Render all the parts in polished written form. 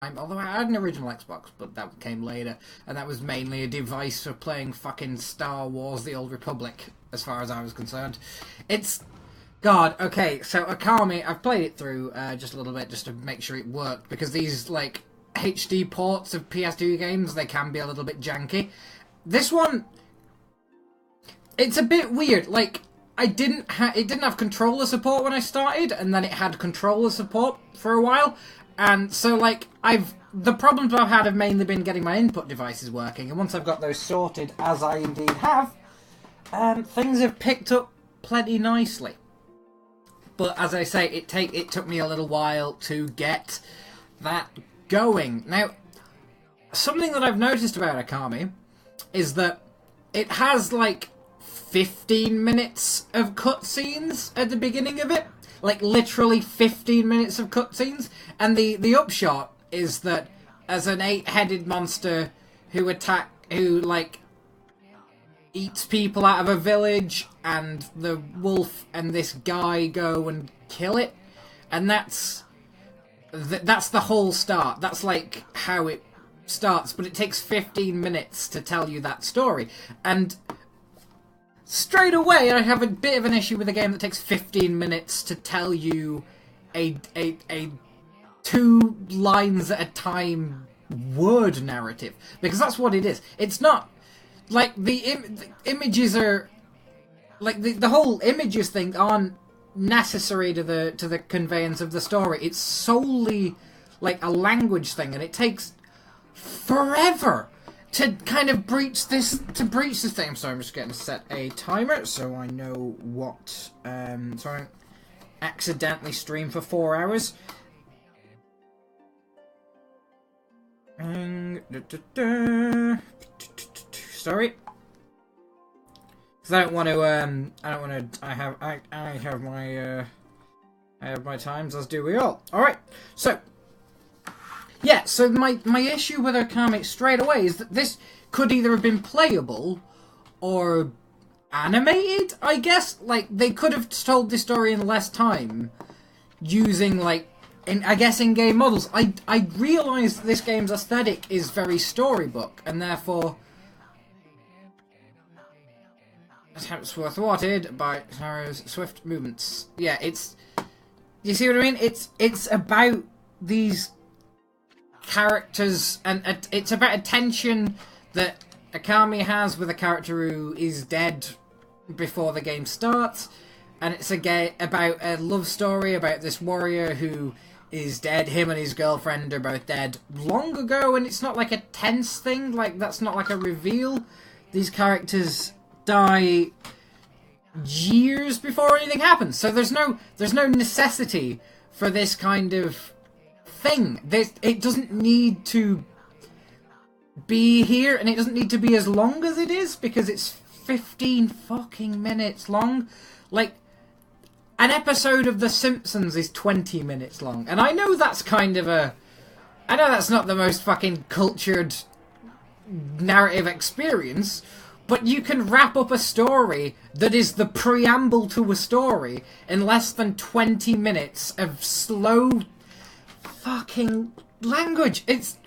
Although I had an original Xbox, but that came later, and that was mainly a device for playing fucking Star Wars: The Old Republic, as far as I was concerned. It's... God, okay, so Okami, I've played it through just a little bit just to make sure it worked, because these, like, HD ports of PS2 games, they can be a little bit janky. This one, it's a bit weird. Like, it didn't have controller support when I started, and then it had controller support for a while. And so, like, the problems I've had have mainly been getting my input devices working, and once I've got those sorted, as I indeed have, things have picked up plenty nicely. But as I say, it took me a little while to get that going. Now, something that I've noticed about Okami is that it has, like, 15 minutes of cutscenes at the beginning of it. Like, literally 15 minutes of cutscenes. And the upshot is that as an 8-headed monster who like, eats people out of a village, and the wolf and this guy go and kill it. And that's the whole start. That's, like, how it starts. But it takes 15 minutes to tell you that story. And... straight away, I have a bit of an issue with a game that takes 15 minutes to tell you a 2 lines at a time word narrative, because that's what it is. It's not like the images are like the whole images thing aren't necessary to the conveyance of the story. It's solely like a language thing, and it takes forever to kind of breach this thing. So I'm just going to set a timer so I know what so I don't accidentally stream for 4 hours. Sorry, because I don't want to. I have my times, as do we all. All right, so. Yeah, so my issue with Okami straight away is that this could either have been playable or animated, I guess. Like, they could have told this story in less time using, like, in-game models. I realise that this game's aesthetic is very storybook, and therefore... attempts were thwarted by Saro's swift movements. Yeah, it's... you see what I mean? It's about these... characters, and it's about a tension that Okami has with a character who is dead before the game starts, and it's about a love story about this warrior who is dead. Him and his girlfriend are both dead long ago, and it's not like a tense thing, like that's not like a reveal. These characters die years before anything happens, so there's no necessity for this kind of thing. It doesn't need to be here, and it doesn't need to be as long as it is, because it's 15 fucking minutes long. Like, an episode of The Simpsons is 20 minutes long, and I know that's kind of I know that's not the most fucking cultured narrative experience, but you can wrap up a story that is the preamble to a story in less than 20 minutes of slow fucking language. It's...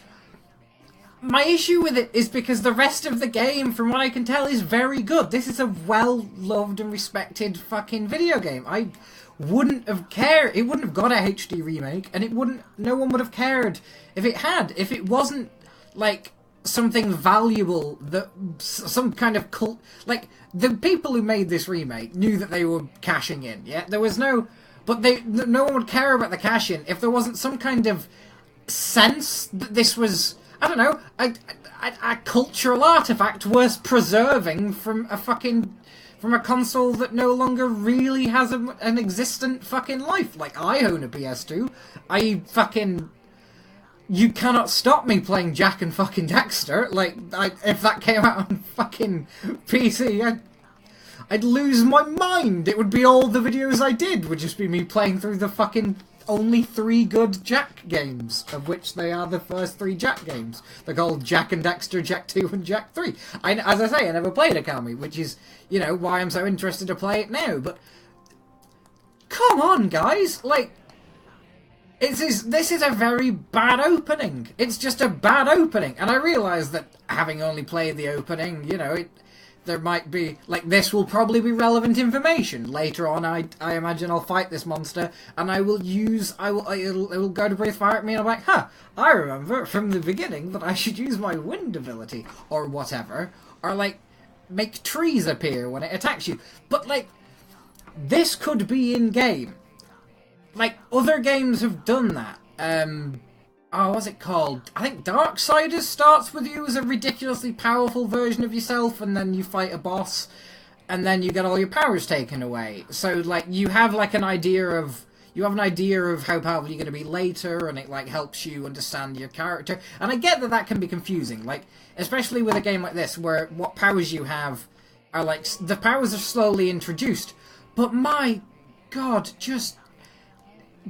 my issue with it is because the rest of the game, from what I can tell, is very good. This is a well-loved and respected fucking video game. I wouldn't have cared. It wouldn't have got a HD remake, and no one would have cared if it had. If it wasn't, like, something valuable, that some kind of cult... like, the people who made this remake knew that they were cashing in, yeah? There was no... but no one would care about the cash-in if there wasn't some kind of sense that this was, I don't know, a cultural artifact worth preserving from a console that no longer really has an existent fucking life. Like, I own a PS2. You cannot stop me playing Jak and fucking Daxter. Like, if that came out on fucking PC, I'd lose my mind. It would be all the videos I did would just be me playing through the fucking only 3 good Jak games, of which they are the first 3 Jak games. They're called Jak and Daxter, Jak 2, and Jak 3. As I say, I never played Okami, which is, you know, why I'm so interested to play it now. But come on, guys, like, This is a very bad opening. It's just a bad opening, and I realise that having only played the opening, you know, there might be like this will probably be relevant information later on. I imagine I'll fight this monster, and it'll go to breathe fire at me, and I'm like, huh, I remember from the beginning that I should use my wind ability or whatever, or like make trees appear when it attacks you. But like, this could be in game. Like, other games have done that. What's it called? I think Darksiders starts with you as a ridiculously powerful version of yourself, and then you fight a boss, and then you get all your powers taken away. So, like, you have, like, an idea of how powerful you're going to be later, and it, like, helps you understand your character. And I get that that can be confusing, like, especially with a game like this, where what powers you have are, like, the powers are slowly introduced. But my God, just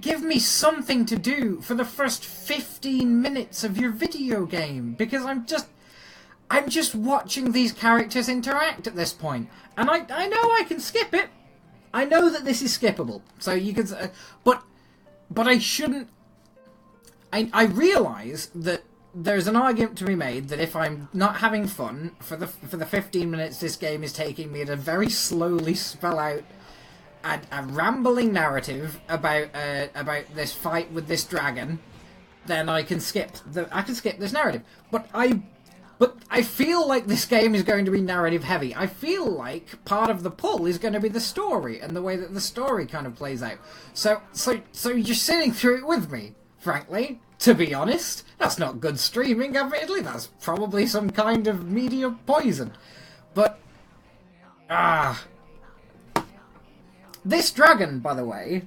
give me something to do for the first 15 minutes of your video game, because I'm just watching these characters interact at this point, and I know I can skip it. I know that this is skippable, so you can, but I shouldn't. I realise that there's an argument to be made that if I'm not having fun for the 15 minutes this game is taking me to very slowly spell out a rambling narrative about this fight with this dragon, then I can skip this narrative. But I feel like this game is going to be narrative heavy. I feel like part of the pull is going to be the story and the way that the story kind of plays out. So you're sitting through it with me, frankly. To be honest, that's not good streaming. Admittedly, that's probably some kind of media poison. But this dragon, by the way,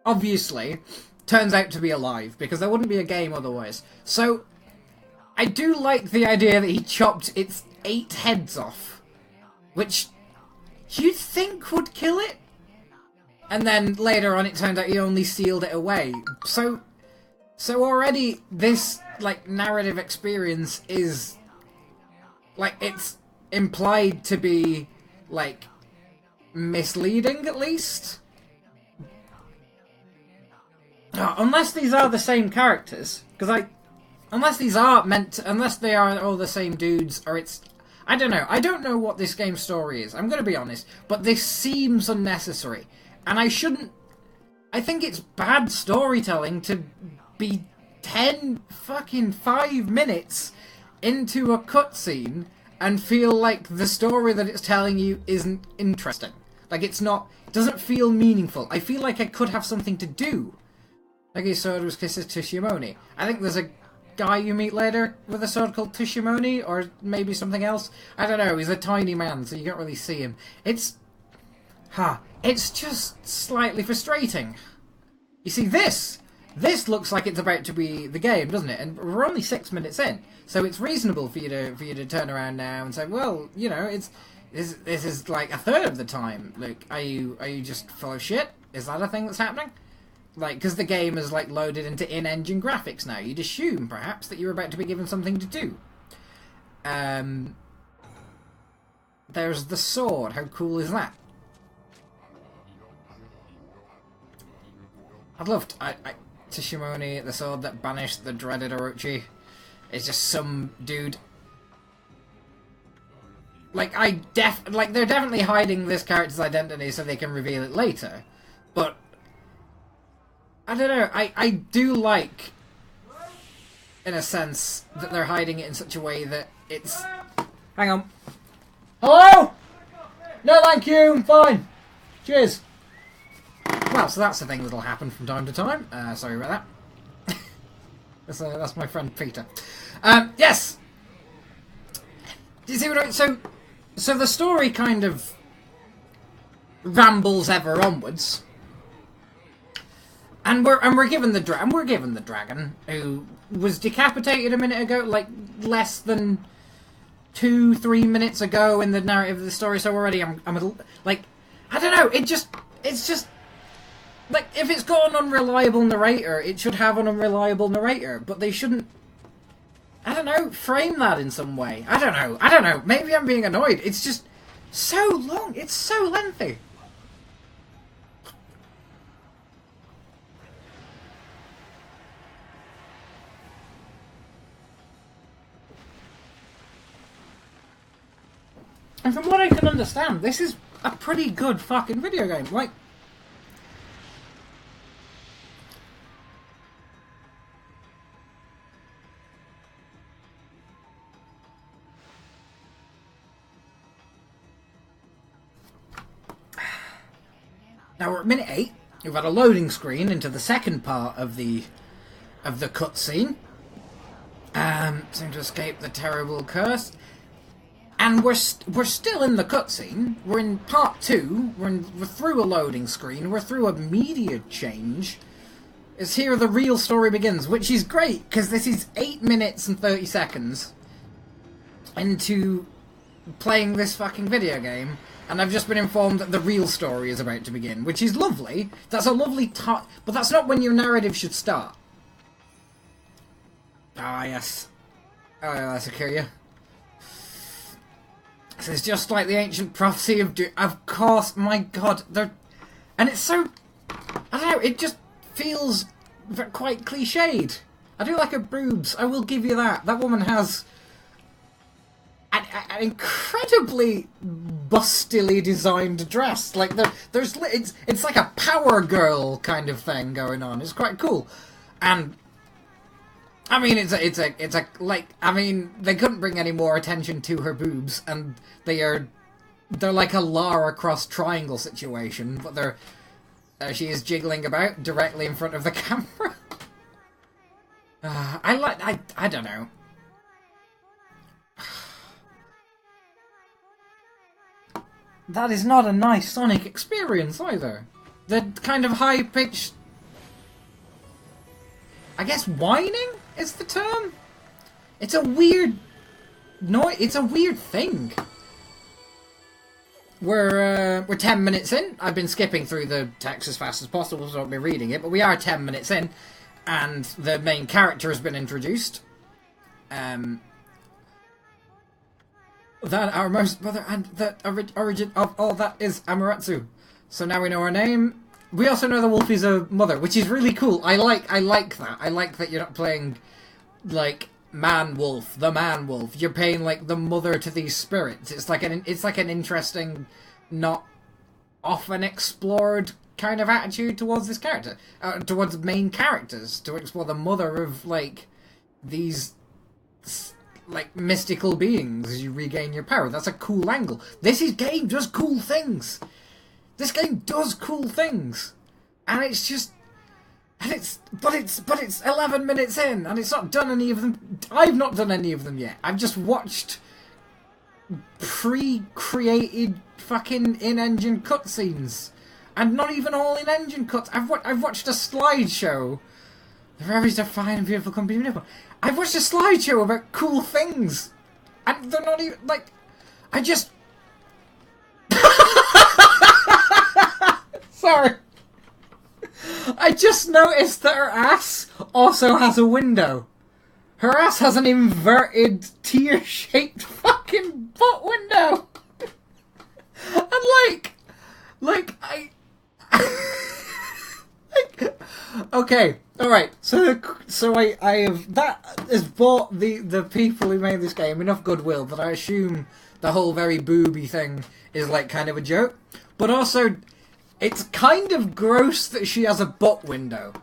obviously, turns out to be alive, because there wouldn't be a game otherwise. So, I do like the idea that he chopped its 8 heads off, which you'd think would kill it. And then later on it turned out he only sealed it away. So already this, like, narrative experience is, like, it's implied to be, like, misleading, at least. Unless these are the same characters, because unless they are all the same dudes, or it's, I don't know. I don't know what this game's story is, I'm gonna be honest, but this seems unnecessary, and I think it's bad storytelling to be 5 minutes into a cutscene and feel like the story that it's telling you isn't interesting. Like, it doesn't feel meaningful. I feel like I could have something to do. Like his sword was Kisses Tushimoni. I think there's a guy you meet later with a sword called Tushimoni, or maybe something else. I don't know, he's a tiny man, so you can't really see him. It's just slightly frustrating. You see, this looks like it's about to be the game, doesn't it? And we're only 6 minutes in, so it's reasonable for you to turn around now and say, well, you know, this is like a third of the time. Like, are you just full of shit? Is that a thing that's happening? Like, because the game is like loaded into in-engine graphics now, you'd assume perhaps that you're about to be given something to do. There's the sword. How cool is that? I'd love Tushimoni, the sword that banished the dreaded Orochi. It's just some dude. Like, they're definitely hiding this character's identity so they can reveal it later. But I don't know, I do like, in a sense, that they're hiding it in such a way that it's... Hang on. Hello? No, thank you, I'm fine. Cheers. Well, so that's the thing that'll happen from time to time. Sorry about that. That's my friend Peter. Yes! Do you see what I mean? So the story kind of rambles ever onwards. And we're given the dragon, who was decapitated a minute ago, like less than 2-3 minutes ago in the narrative of the story. So already I'm a little, like, I don't know. It's just like, if it's got an unreliable narrator, it should have an unreliable narrator. But they shouldn't, I don't know, frame that in some way. I don't know. Maybe I'm being annoyed. It's just so long. It's so lengthy. And from what I can understand, this is a pretty good fucking video game. Like, now we're at minute 8. We've had a loading screen into the second part of the cutscene. Seem to escape the terrible curse. And we're still in the cutscene. We're in part 2. We're through a loading screen. We're through a media change. It's here the real story begins, which is great, because this is 8 minutes and 30 seconds into playing this fucking video game, and I've just been informed that the real story is about to begin, which is lovely. That's a lovely but that's not when your narrative should start. Ah, yes. Oh, yeah, that's a curious. So it's just like the ancient prophecy of of course, my god, and it's so, I don't know, it just feels quite cliched. I do like her boobs, I will give you that. That woman has an incredibly bustily designed dress. Like, it's like a power girl kind of thing going on. It's quite cool. And I mean, they couldn't bring any more attention to her boobs, and they're like a Lara Cross triangle situation, but she is jiggling about directly in front of the camera. I don't know. That is not a nice Sonic experience either. The kind of high-pitched, I guess, whining is the term? It's a weird it's a weird thing. We're 10 minutes in. I've been skipping through the text as fast as possible, so I won't be reading it, but we are 10 minutes in, and the main character has been introduced. That our most brother and the origin of all that is Amaterasu. So now we know her name. We also know the wolf is a mother, which is really cool. I like that. I like that you're not playing like the man wolf. You're playing like the mother to these spirits. It's like an interesting, not often explored kind of attitude towards this character, towards main characters, to explore the mother of like these like mystical beings as you regain your power. That's a cool angle. This game does cool things. This game does cool things, and it's just, but it's 11 minutes in, and it's not done any of them. I've not done any of them yet. I've just watched pre-created fucking in-engine cutscenes, and not even all in-engine cuts. I've watched a slideshow. The very fine and beautiful company. I've watched a slideshow about cool things, and they're not even like. I just. Sorry. I just noticed that her ass also has a window. Her ass has an inverted tear-shaped fucking butt window. And okay, alright, so I have, that has bought the people who made this game enough goodwill that I assume the whole very booby thing is like kind of a joke. But also, it's kind of gross that she has a butt window.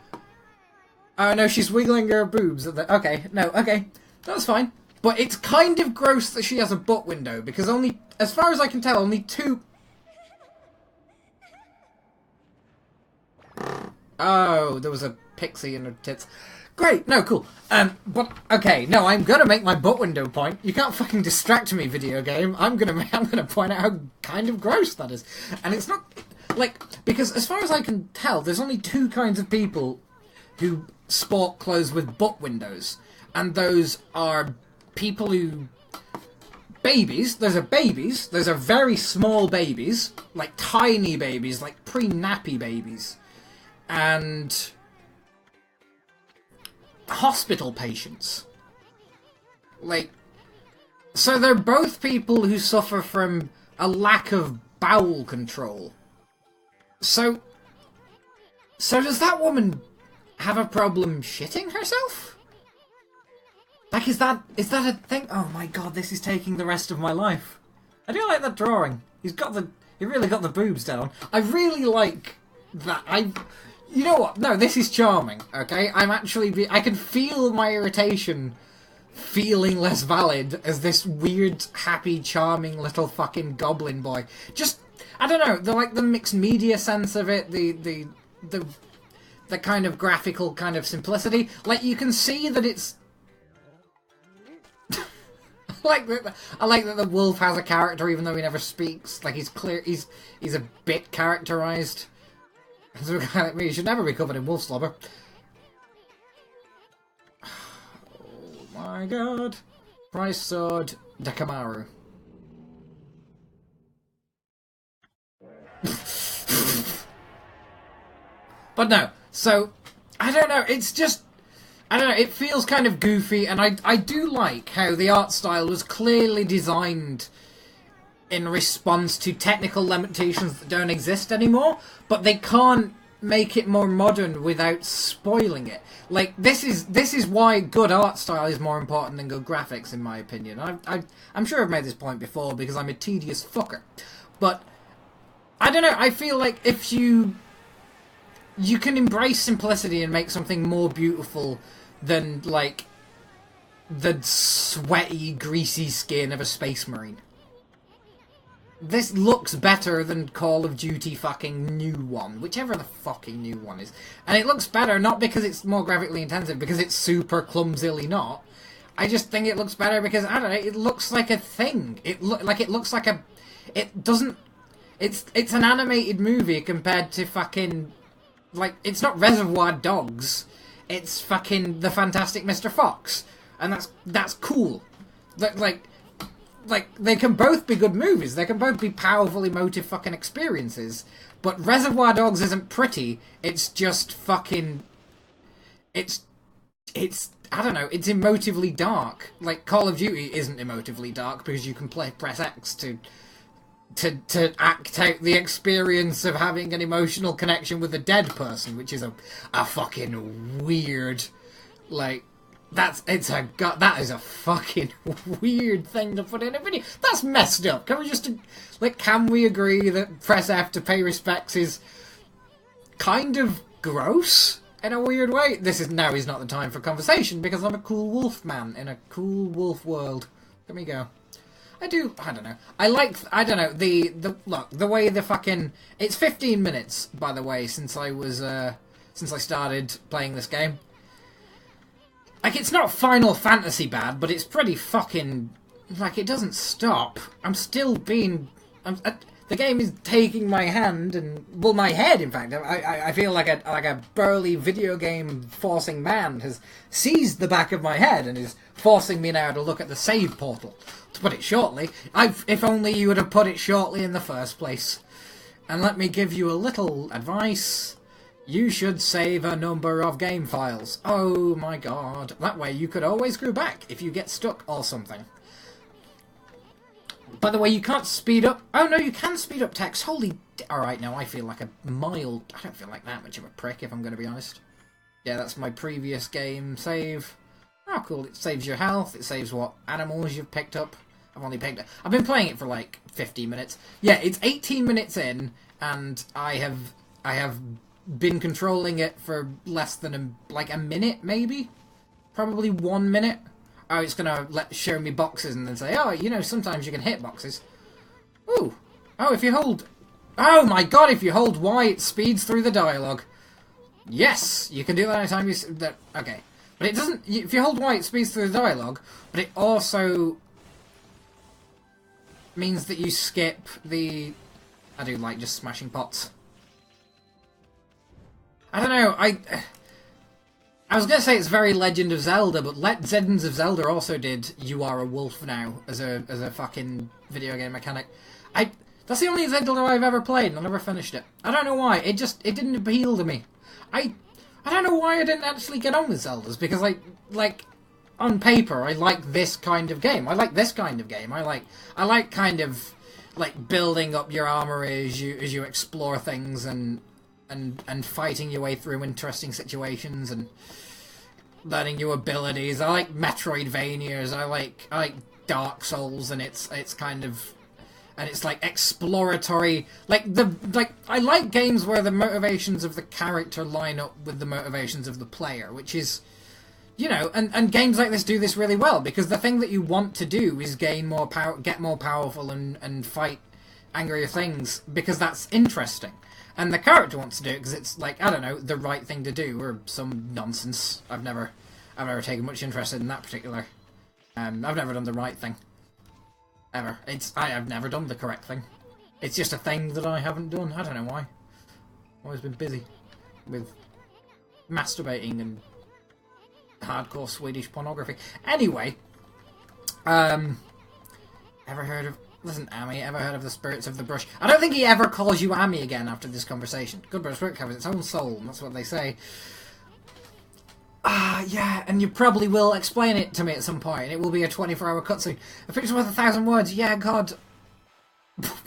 Oh no, she's wiggling her boobs at the, okay, that's fine. But it's kind of gross that she has a butt window, because only, as far as I can tell, only two... Oh, there was a pixie in her tits. Great, no, cool. But, okay, no, I'm gonna make my butt window point. You can't fucking distract me, video game. I'm gonna point out how kind of gross that is. And it's not, like, because as far as I can tell, there's only two kinds of people who sport clothes with butt windows. And those are people who... Babies. Those are very small babies. Like tiny babies, like pre-nappy babies. And hospital patients. Like, so they're both people who suffer from a lack of bowel control. So does that woman have a problem shitting herself? Like, is that a thing? Oh my god, this is taking the rest of my life. I do like that drawing. He really got the boobs down. I really like that. You know what? No, this is charming. Okay, I can feel my irritation feeling less valid as this weird, happy, charming little fucking goblin boy. Just, I don't know, the mixed media sense of it, the kind of graphical kind of simplicity. Like, you can see that it's... I like that the wolf has a character even though he never speaks. Like, he's a bit characterized. So he should never be covered in wolf slobber. Oh my god. Price sword, Dekamaru. But no, so, I don't know, it's just, I don't know, it feels kind of goofy, and I do like how the art style was clearly designed in response to technical limitations that don't exist anymore, but they can't make it more modern without spoiling it. Like, this is why good art style is more important than good graphics, in my opinion. I'm sure I've made this point before, because I'm a tedious fucker. But, I don't know, I feel like if you can embrace simplicity and make something more beautiful than, like, the sweaty, greasy skin of a space marine. This looks better than Call of Duty fucking new one, whichever the fucking new one is. And it looks better not because it's more graphically intensive, because it's super clumsily not. I just think it looks better because, I don't know, it looks like a thing. It looks like a... It doesn't... It's an animated movie compared to fucking... Like, it's not Reservoir Dogs. It's fucking The Fantastic Mr. Fox. And that's cool. Like, they can both be good movies. They can both be powerful, emotive fucking experiences. But Reservoir Dogs isn't pretty. It's just fucking... It's... I don't know, it's emotively dark. Like, Call of Duty isn't emotively dark because you can press X to act out the experience of having an emotional connection with a dead person, which is a fucking weird, like, that is a fucking weird thing to put in a video. That's messed up. Can we agree that press F to pay respects is kind of gross in a weird way? Now is not the time for conversation because I'm a cool wolf man in a cool wolf world. Let me go. I don't know. The way the fucking... It's 15 minutes, by the way, since I started playing this game. Like, it's not Final Fantasy bad, but it's pretty fucking... Like, it doesn't stop. I'm still being... the game is taking my hand and... Well, my head, in fact. I feel like a burly video game forcing man has seized the back of my head and is forcing me now to look at the save portal. To put it shortly, if only you would have put it shortly in the first place. And let me give you a little advice. You should save a number of game files. Oh my god. That way you could always go back if you get stuck or something. By the way, you can't speed up... Oh no, you can speed up text. Holy... Alright, now I feel like a mild... I don't feel like that much of a prick, if I'm going to be honest. Yeah, that's my previous game save. Oh, cool. It saves your health. It saves what animals you've picked up. I've been playing it for like 50 minutes. Yeah, it's 18 minutes in, and I have been controlling it for less than a minute, maybe? Probably 1 minute. Oh, it's gonna show me boxes and then say, oh, you know, sometimes you can hit boxes. Ooh. Oh, if you hold... Oh my god, if you hold Y, it speeds through the dialogue. Yes, you can do that anytime you... Okay. But it doesn't... If you hold Y, it speeds through the dialogue, but it also... means that you skip the... I do like just smashing pots. I don't know, I was going to say it's very Legend of Zelda, but Legends of Zelda also did You Are a Wolf Now as a fucking video game mechanic. That's the only Zelda I've ever played, and I never finished it. I don't know why, it didn't appeal to me. I don't know why I didn't actually get on with Zeldas, because on paper, I like this kind of game. I like this kind of game. I like kind of like building up your armor as you explore things and fighting your way through interesting situations and learning new abilities. I like Metroidvanias. I like Dark Souls and its kind of and it's like exploratory. I like games where the motivations of the character line up with the motivations of the player, which is, you know, and games like this do this really well, because the thing that you want to do is gain more power, get more powerful, and fight angrier things, because that's interesting. And the character wants to do it because it's, like, I don't know, the right thing to do, or some nonsense. I've never taken much interest in that particular. I've never done the right thing. Ever. I've never done the correct thing. It's just a thing that I haven't done. I don't know why. I've always been busy with masturbating and hardcore Swedish pornography. Anyway, ever heard of... Listen, Amy, ever heard of the Spirits of the Brush? I don't think he ever calls you Amy again after this conversation. Good Brush Spirit covers its own soul, and that's what they say. Yeah, and you probably will explain it to me at some point. It will be a 24-hour cutscene. A picture's worth 1,000 words, yeah, God.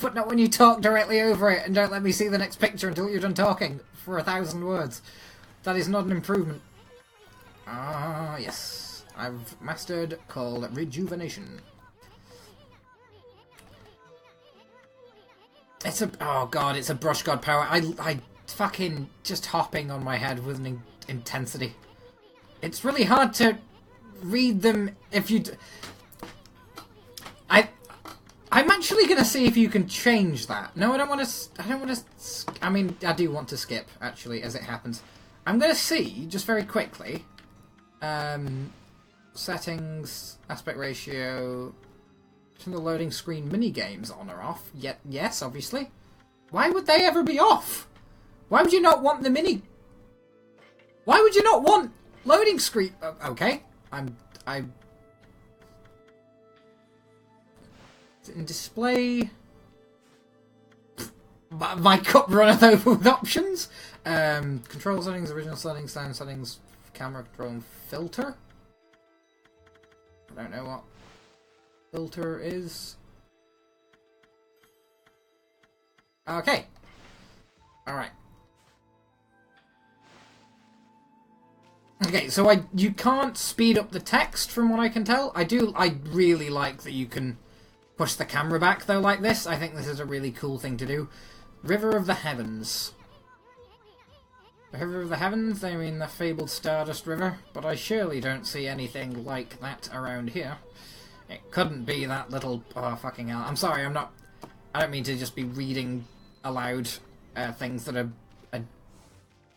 But not when you talk directly over it, and don't let me see the next picture until you're done talking for 1,000 words. That is not an improvement. Yes. I've mastered called Rejuvenation. It's a... Oh, God, it's a brush god power. I fucking just hopping on my head with an intensity. It's really hard to read them if you... I'm actually going to see if you can change that. No, I don't want to... I mean, I do want to skip, actually, as it happens. I'm going to see, just very quickly... settings, aspect ratio... Turn the loading screen mini-games on or off. Yes, obviously. Why would they ever be off? Why would you not want the mini... Why would you not want loading screen... Okay. I... In display... My cup runneth over with options. Control settings, original settings, sound settings, camera control and filter. I don't know what filter is. Okay. Alright. Okay, so you can't speed up the text from what I can tell. I really like that you can push the camera back though like this. I think this is a really cool thing to do. River of the Heavens. The River of the Heavens? They mean the fabled Stardust River, but I surely don't see anything like that around here. It couldn't be that little... Oh, fucking hell. I'm sorry, I don't mean to just be reading aloud things that are a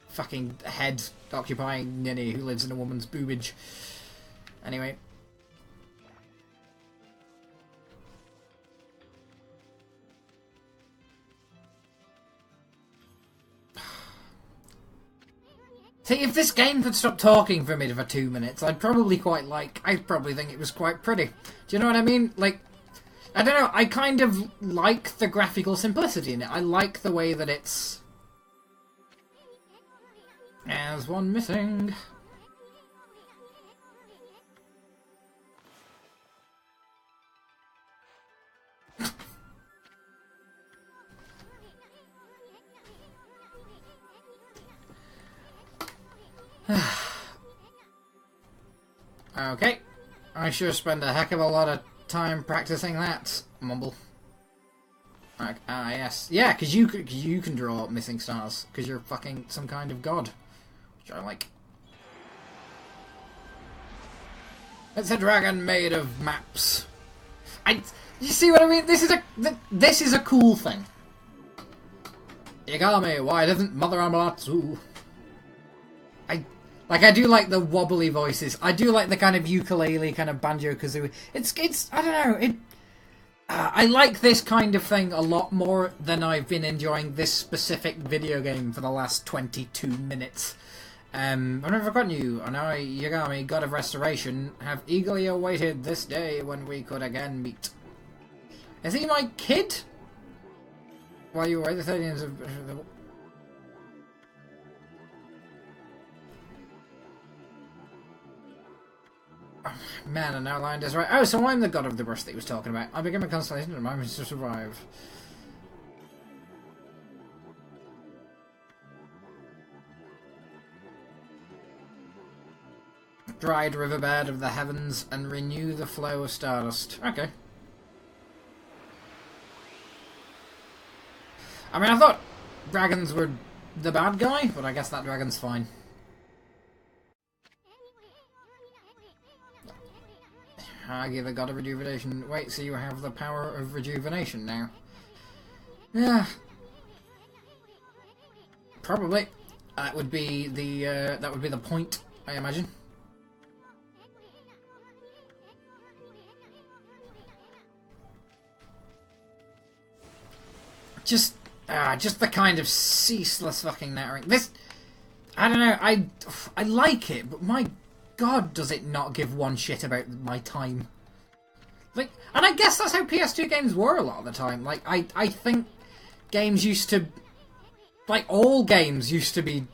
fucking head-occupying ninny who lives in a woman's boobage. Anyway. See, if this game could stop talking for me for 2 minutes, I'd probably think it was quite pretty. Do you know what I mean? Like, I don't know, I kind of like the graphical simplicity in it. I like the way that it's... There's one missing. Okay. I sure spend a heck of a lot of time practicing that. Mumble. Yes. Yeah, because you can draw missing stars. Because you're fucking some kind of god. Which I like. It's a dragon made of maps. You see what I mean? This is a cool thing. Okami, why doesn't Mother Amaterasu? I do like the wobbly voices. I do like the kind of ukulele, kind of banjo-kazooie. It's I don't know, I like this kind of thing a lot more than I've been enjoying this specific video game for the last 22 minutes. I've never forgotten you, and I, Okami, God of Restoration, have eagerly awaited this day when we could again meet. Is he my kid? While you were the 30s of... Man, and outlined is right. Oh, so I'm the god of the brush that he was talking about. I became a constellation to remind me to survive. Dried riverbed of the heavens and renew the flow of stardust. Okay. I mean, I thought dragons were the bad guy, but I guess that dragon's fine. I give a god of rejuvenation. Wait, so you have the power of rejuvenation now? Yeah. Probably. That would be the point, I imagine. Just the kind of ceaseless fucking nattering. This, I don't know. I like it, but my god, does it not give one shit about my time? Like, and I guess that's how PS2 games were a lot of the time. Like, I think games used to, like, all games used to be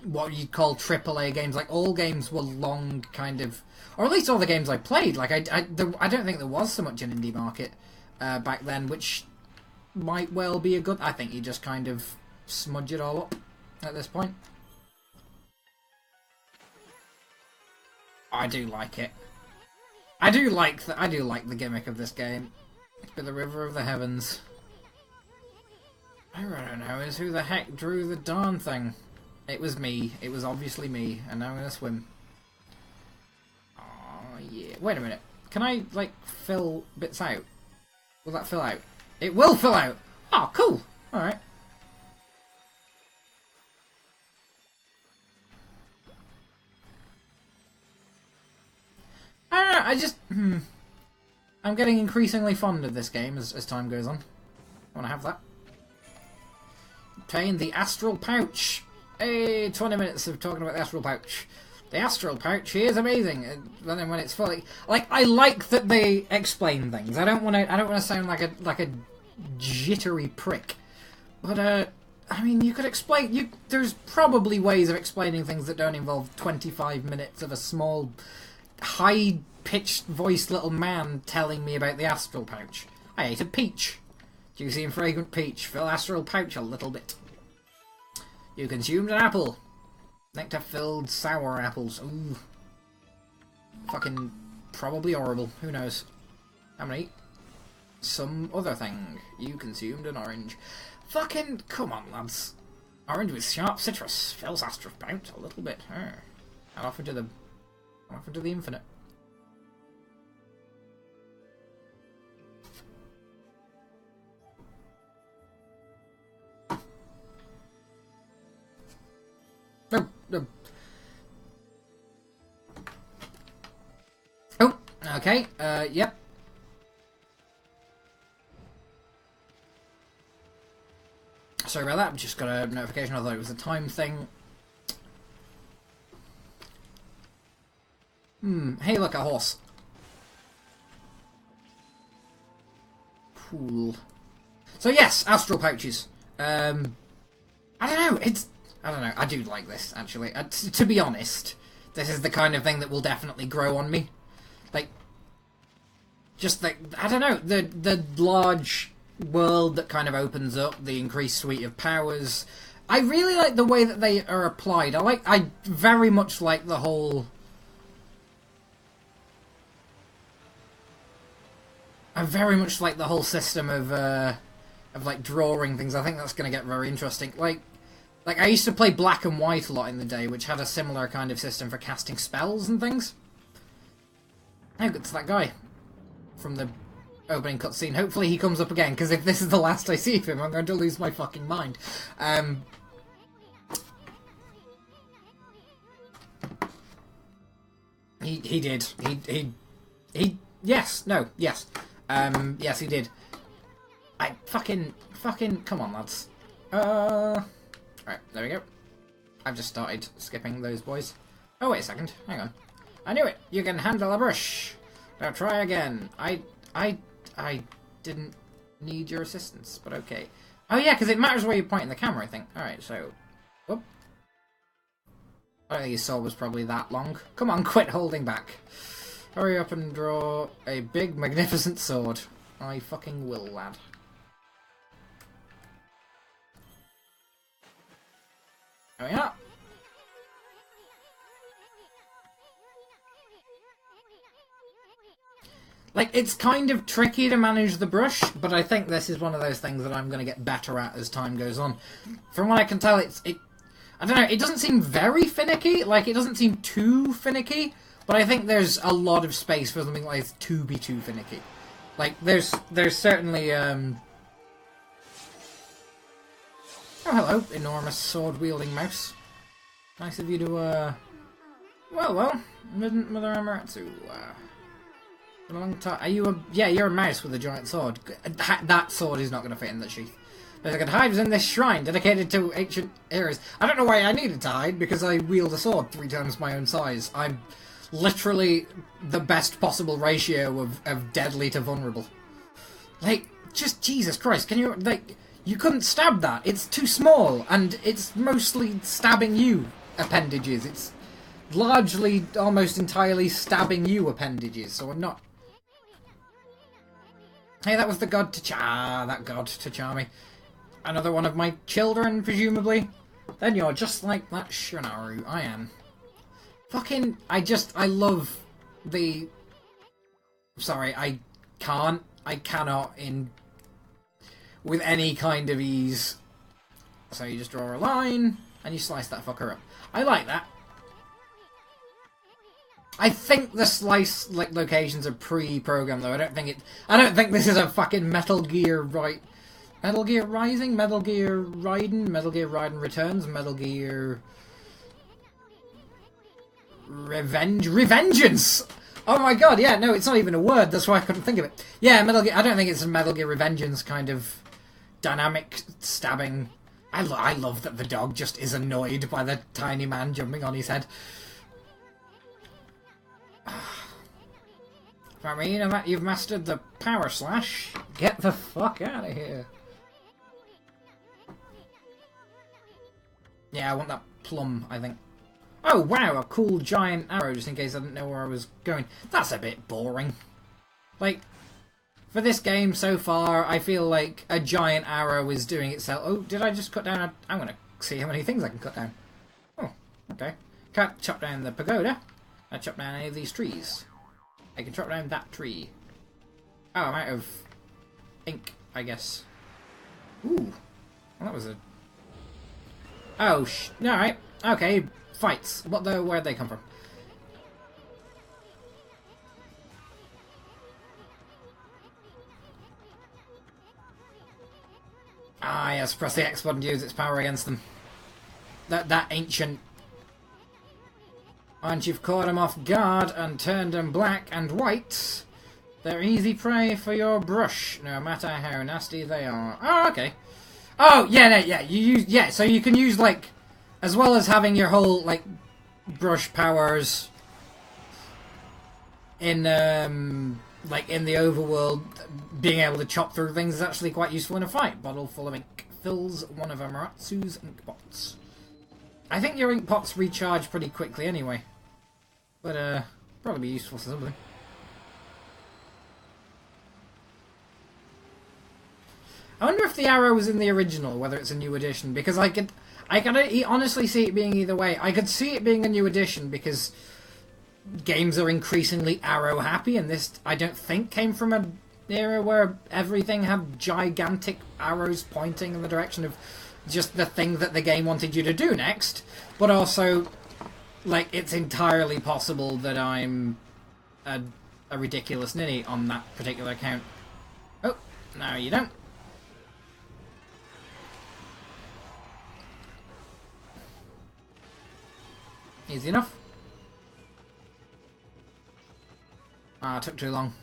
what you'd call AAA games. Like, all games were long, kind of, or at least all the games I played. Like, I don't think there was so much an indie market back then, which might well be a good. I think you just kind of smudge it all up at this point. I do like it. I do like the gimmick of this game. It's been the River of the Heavens. I don't know is who the heck drew the darn thing. It was me. It was obviously me, and now I'm gonna swim. Oh yeah. Wait a minute. Can I like fill bits out? Will that fill out? It will fill out! Oh, cool! Alright. I don't know, I just... I'm getting increasingly fond of this game as time goes on. I want to have that. Obtain the Astral Pouch! Hey, 20 minutes of talking about the Astral Pouch. The Astral Pouch is amazing. And then when it's fully... Like, I like that they explain things. I don't want to sound like a jittery prick. But, I mean, you could explain... There's probably ways of explaining things that don't involve 25 minutes of a small, high-pitched voiced little man telling me about the Astral Pouch. I ate a peach. Juicy and fragrant peach. Fill Astral Pouch a little bit. You consumed an apple. Nectar-filled sour apples. Ooh. Fucking probably horrible. Who knows? I'm gonna eat some other thing. You consumed an orange. Fucking come on, lads. Orange with sharp citrus fills Astral Pouch a little bit. And off into the infinite. No. Oh, okay. Yep. Sorry about that. Just got a notification. I thought it was a time thing. Hey, look, a horse. Cool. So yes, Astral Pouches. I don't know. I don't know. I do like this, actually. To be honest, this is the kind of thing that will definitely grow on me. Like, just like, I don't know, the large world that kind of opens up, the increased suite of powers. I really like the way that they are applied. I very much like the whole... I very much like the whole system of like drawing things. I think that's going to get very interesting. Like I used to play Black and White a lot in the day, which had a similar kind of system for casting spells and things. Oh, it's that guy from the opening cutscene. Hopefully he comes up again, because if this is the last I see of him, I'm going to lose my fucking mind. He did. He yes, no, yes. Yes, he did. I fucking, come on, lads. Right, there we go. I've just started skipping those boys. Oh, wait a second. Hang on. I knew it! You can handle a brush! Now try again. I didn't need your assistance, but okay. Oh yeah, because it matters where you're pointing the camera, I think. Alright, so... Whoop. I don't think his sword was probably that long. Come on, quit holding back. Hurry up and draw a big, magnificent sword. I fucking will, lad. There we are. Like, it's kind of tricky to manage the brush, but I think this is one of those things that I'm going to get better at as time goes on. From what I can tell, I don't know, it doesn't seem very finicky, like, it doesn't seem too finicky, but I think there's a lot of space for something like this to be too finicky. Like, there's certainly, Oh, hello, enormous sword-wielding mouse. Nice of you to, Well, Mother Amaretsu, a long time. Are you a... Yeah, you're a mouse with a giant sword. That sword is not going to fit in the sheath. But I could hide within this shrine dedicated to ancient eras. I don't know why I needed to hide, because I wield a sword 3 times my own size. I'm literally the best possible ratio of deadly to vulnerable. Like, just Jesus Christ, can you... Like, you couldn't stab that. It's too small, and it's mostly stabbing you appendages. It's largely, almost entirely stabbing you appendages, so I'm not... Hey, that was the god that god T'Chami. Another one of my children, presumably. Then you're just like that Shinaru. I am. Fucking, I love the... Sorry, I cannot with any kind of ease. So you just draw a line, and you slice that fucker up. I like that. I think the slice locations are pre-programmed though. I don't think this is a fucking Metal Gear Metal Gear Rising, Metal Gear Raiden, Metal Gear Raiden Returns, Metal Gear Revengeance. Oh my god, yeah, no, it's not even a word. That's why I couldn't think of it. Yeah, Metal Gear. I don't think it's a Metal Gear Revengeance kind of dynamic stabbing. I love that the dog just is annoyed by the tiny man jumping on his head. Farina, that you've mastered the power slash. Get the fuck out of here. Yeah, I want that plum, I think. Oh, wow, a cool giant arrow, just in case I didn't know where I was going. That's a bit boring. Like, for this game so far, I feel like a giant arrow is doing itself. Oh, did I just cut down I'm going to see how many things I can cut down. Oh, okay. Can't chop down the pagoda. I chop down any of these trees. I can chop down that tree. Oh, I'm out of ink, I guess. Ooh. Well, that was a... Oh, alright. Okay, fights. Where'd they come from? Ah, yes, press the X button to use its power against them. That ancient... Once you've caught them off guard and turned them black and white, they're easy prey for your brush, no matter how nasty they are. Oh, okay. Oh, yeah, no, yeah, so you can use, like, as well as having your whole, like, brush powers in, like, in the overworld, being able to chop through things is actually quite useful in a fight. Bottle full of ink fills one of Amaretsu's ink pots. I think your ink pots recharge pretty quickly anyway. But, probably be useful for something. I wonder if the arrow was in the original, whether it's a new edition, because I could honestly see it being either way. I could see it being a new edition because games are increasingly arrow happy, and this, I don't think, came from an era where everything had gigantic arrows pointing in the direction of just the thing that the game wanted you to do next, but also, like, it's entirely possible that I'm a ridiculous ninny on that particular account. Oh, no you don't. Easy enough. Ah, took too long.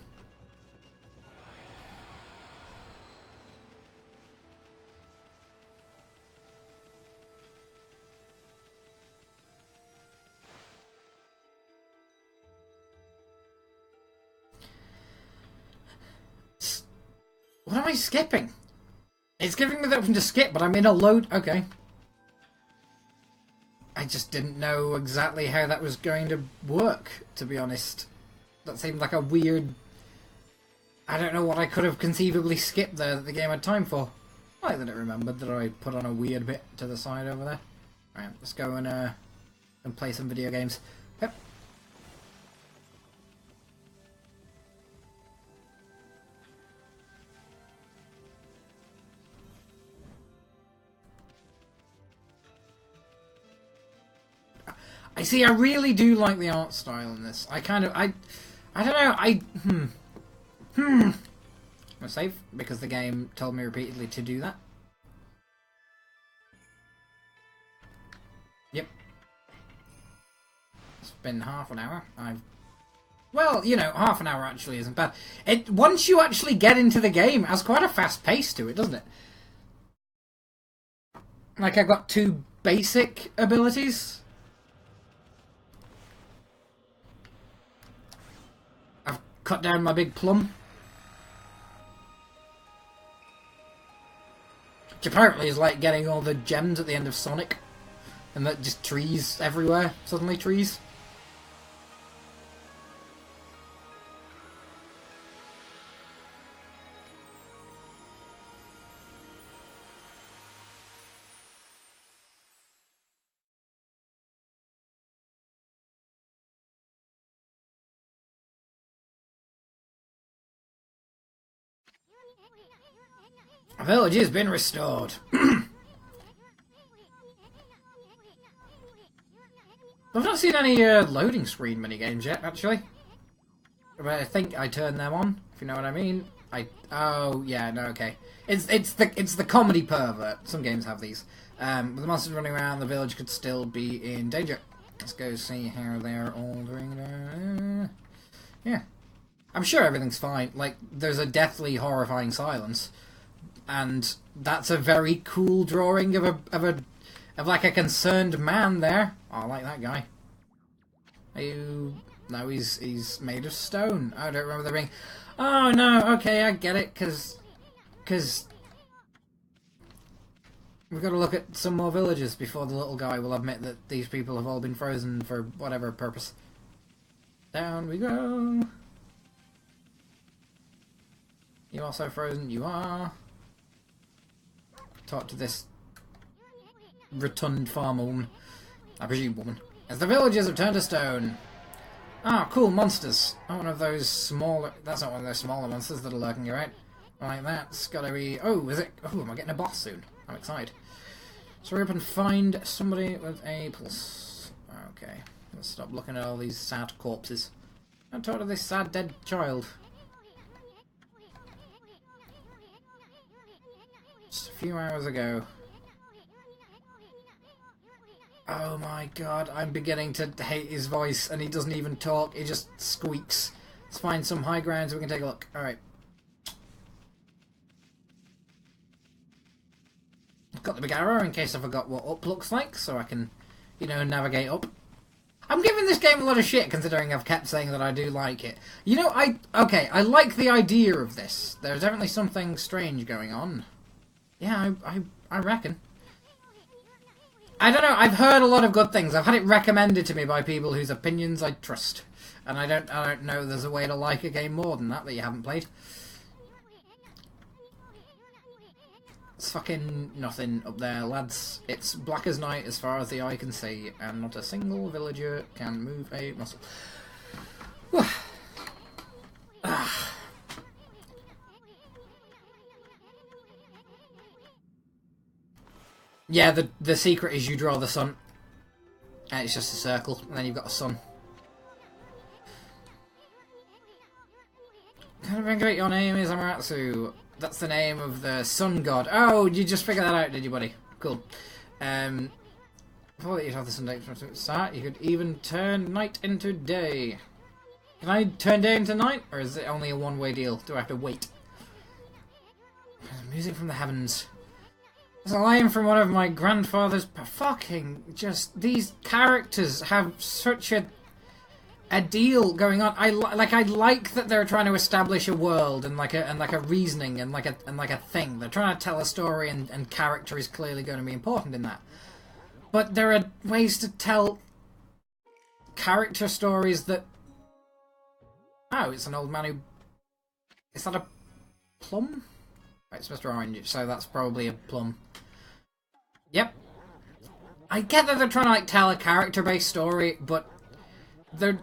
What am I skipping? It's giving me the option to skip, but I'm in a load... Okay. I just didn't know exactly how that was going to work, to be honest. That seemed like a weird... I don't know what I could have conceivably skipped there that the game had time for. I like that it remembered that I put on a weird bit to the side over there. Alright, let's go and play some video games. Yep. I see. I really do like the art style in this. I don't know. I'm gonna save because the game told me repeatedly to do that. Yep. It's been half an hour. Well, you know, half an hour actually isn't bad. Once you actually get into the game, it has quite a fast pace to it, doesn't it? Like, I've got 2 basic abilities. I've cut down my big plum. Which apparently is like getting all the gems at the end of Sonic. And that just trees everywhere. Suddenly trees. A village has been restored. I've not seen any loading screen minigames yet, actually. But I think I turned them on, if you know what I mean. Oh yeah, no, okay. It's the comedy pervert. Some games have these. With the monsters running around, the village could still be in danger. Let's go see how they're all doing. Yeah, I'm sure everything's fine. Like, there's a deathly horrifying silence, and that's a very cool drawing of like a concerned man there. Oh, I like that guy. No, he's made of stone. I don't remember the ring. Oh no, okay, I get it, cause we've got to look at some more villages before the little guy will admit that these people have all been frozen for whatever purpose. Down we go. You also frozen? You are. Talk to this rotund farmer woman. I presume woman. As the villagers have turned to stone. Ah, cool, monsters. Oh, one of those smaller... That's not one of those smaller monsters that are lurking around. Like, that's gotta be... Oh, is it... Oh, am I getting a boss soon? I'm excited. So hurry up and find somebody with a pulse. Okay. Let's stop looking at all these sad corpses. I'm talking to this sad dead child. Just a few hours ago. Oh my god, I'm beginning to hate his voice, and he doesn't even talk, he just squeaks. Let's find some high ground so we can take a look. Alright. I've got the big arrow in case I forgot what up looks like, so I can, you know, navigate up. I'm giving this game a lot of shit, considering I've kept saying that I do like it. You know, I like the idea of this. There's definitely something strange going on. Yeah, I reckon. I don't know, I've heard a lot of good things. I've had it recommended to me by people whose opinions I trust. And I don't know there's a way to like a game more than that you haven't played. It's fucking nothing up there, lads. It's black as night as far as the eye can see, and not a single villager can move a muscle. Yeah, the secret is you draw the sun. And it's just a circle, and then you've got a sun. Kind of great, your name is Amaterasu. That's the name of the sun god. Oh, you just figured that out, did you, buddy? Cool. Before you'd have the sun from the start, you could even turn night into day. Can I turn day into night, or is it only a one-way deal? Do I have to wait? Music from the heavens. It's a line from one of my grandfather's... Fucking just... These characters have such a deal going on. I like that they're trying to establish a world and like a reasoning and like a thing. They're trying to tell a story, and character is clearly going to be important in that. But there are ways to tell character stories that... Oh, it's an old man who... Is that a plum? It's Mr. Orange, so that's probably a plum. Yep. I get that they're trying to like tell a character-based story, but they're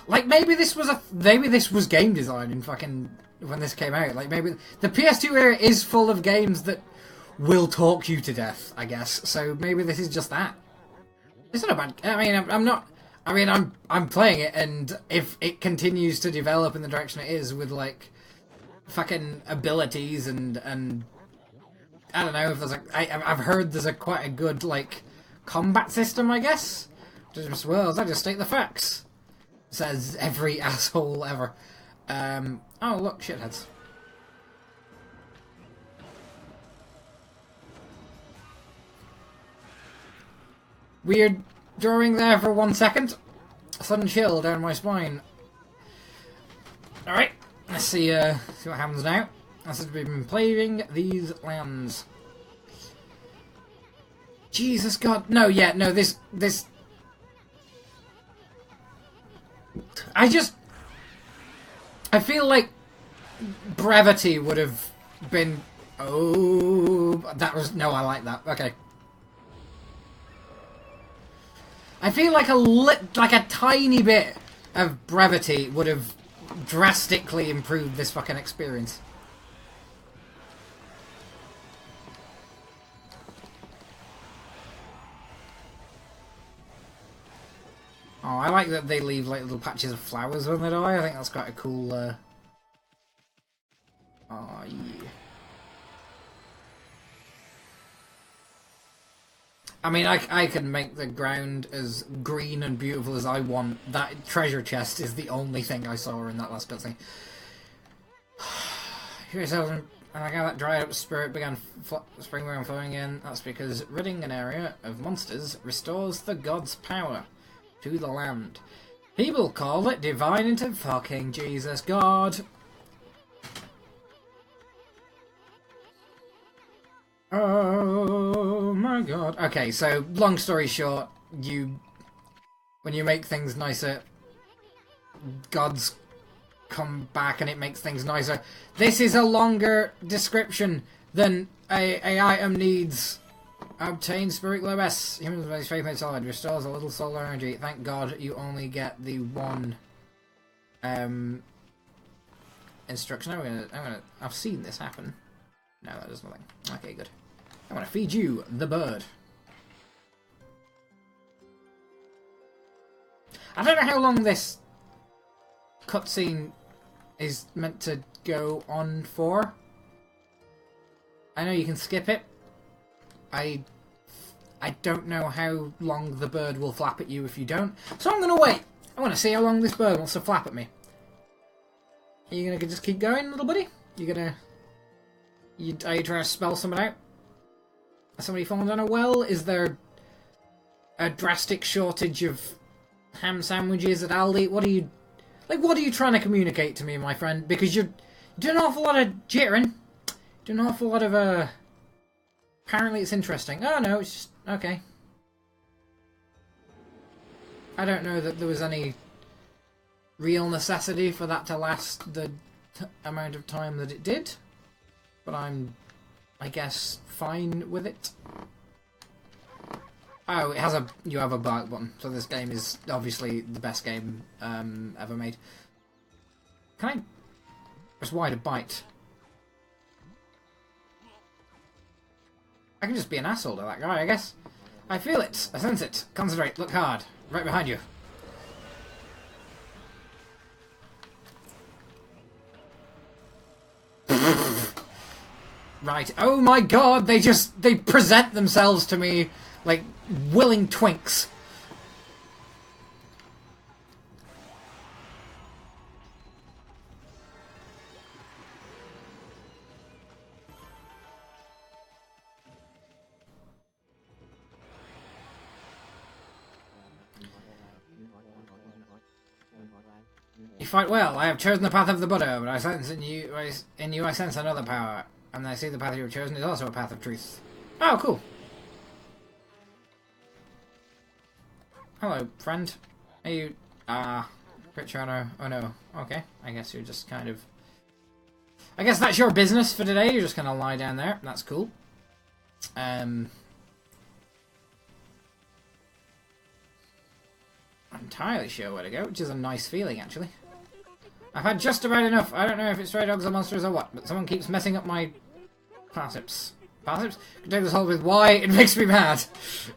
like maybe this was game design in fucking when this came out. Like maybe the PS2 era is full of games that will talk you to death, I guess. So maybe this is just that. It's not a bad. I mean, I'm not. I mean, I'm playing it, and if it continues to develop in the direction it is, with like fucking abilities and I don't know if there's like I've heard there's a quite a good like combat system, I guess. Just well, I just state the facts. Says every asshole ever. Oh look, shitheads. Weird drawing there for 1 second. A sudden chill down my spine. Alright, let's see what happens now. As we've been playing these lands. Jesus God, no, yeah, no, this... I feel like brevity would have been... Oh, that was... No, I like that. Okay. I feel like a tiny bit of brevity would have drastically improved this fucking experience. Oh, I like that they leave like little patches of flowers when they die. I think that's quite a cool. Oh yeah. I mean, I can make the ground as green and beautiful as I want. That treasure chest is the only thing I saw in that last cutscene. And I got that dried up spirit began spring began flowing in. That's because ridding an area of monsters restores the god's power to the land. People call it divine into fucking Jesus God. Oh my God. Okay, so long story short, when you make things nicer, gods come back and it makes things nicer. This is a longer description than a item needs. Obtain Spirit Glow S. Humans base faith made solid. Restores a little solar energy. Thank God you only get the one instruction. I've seen this happen. No, that does nothing. Okay, good. I'm gonna feed you the bird. I don't know how long this cutscene is meant to go on for. I know you can skip it. I don't know how long the bird will flap at you if you don't. So I'm gonna wait. I want to see how long this bird wants to flap at me. Are you gonna just keep going, little buddy? Are you trying to spell something out? Has somebody fallen down a well? Is there a drastic shortage of ham sandwiches at Aldi? What are you trying to communicate to me, my friend? Because you're doing an awful lot of jittering. Doing an awful lot of, apparently it's interesting. Oh no, it's just... Okay. I don't know that there was any real necessity for that to last the amount of time that it did. But I'm, I guess, fine with it. Oh, you have a bark button, so this game is obviously the best game ever made. Can I press Y to bite? I can just be an asshole to that guy, I guess. I feel it. I sense it. Concentrate. Look hard. Right behind you. Right. Oh my God! They present themselves to me like willing twinks. You fight well. I have chosen the path of the Buddha, but I sense in you I sense another power. And I see the path you have chosen is also a path of truth. Oh, cool. Hello, friend. Are you... Rich owner? Oh no. Okay. I guess you're just kind of... I guess that's your business for today. You're just gonna lie down there. That's cool. I'm entirely sure where to go, which is a nice feeling, actually. I've had just about enough. I don't know if it's stray dogs or monsters or what, but someone keeps messing up my classips. Parsnips? You can take this hold with why it makes me mad.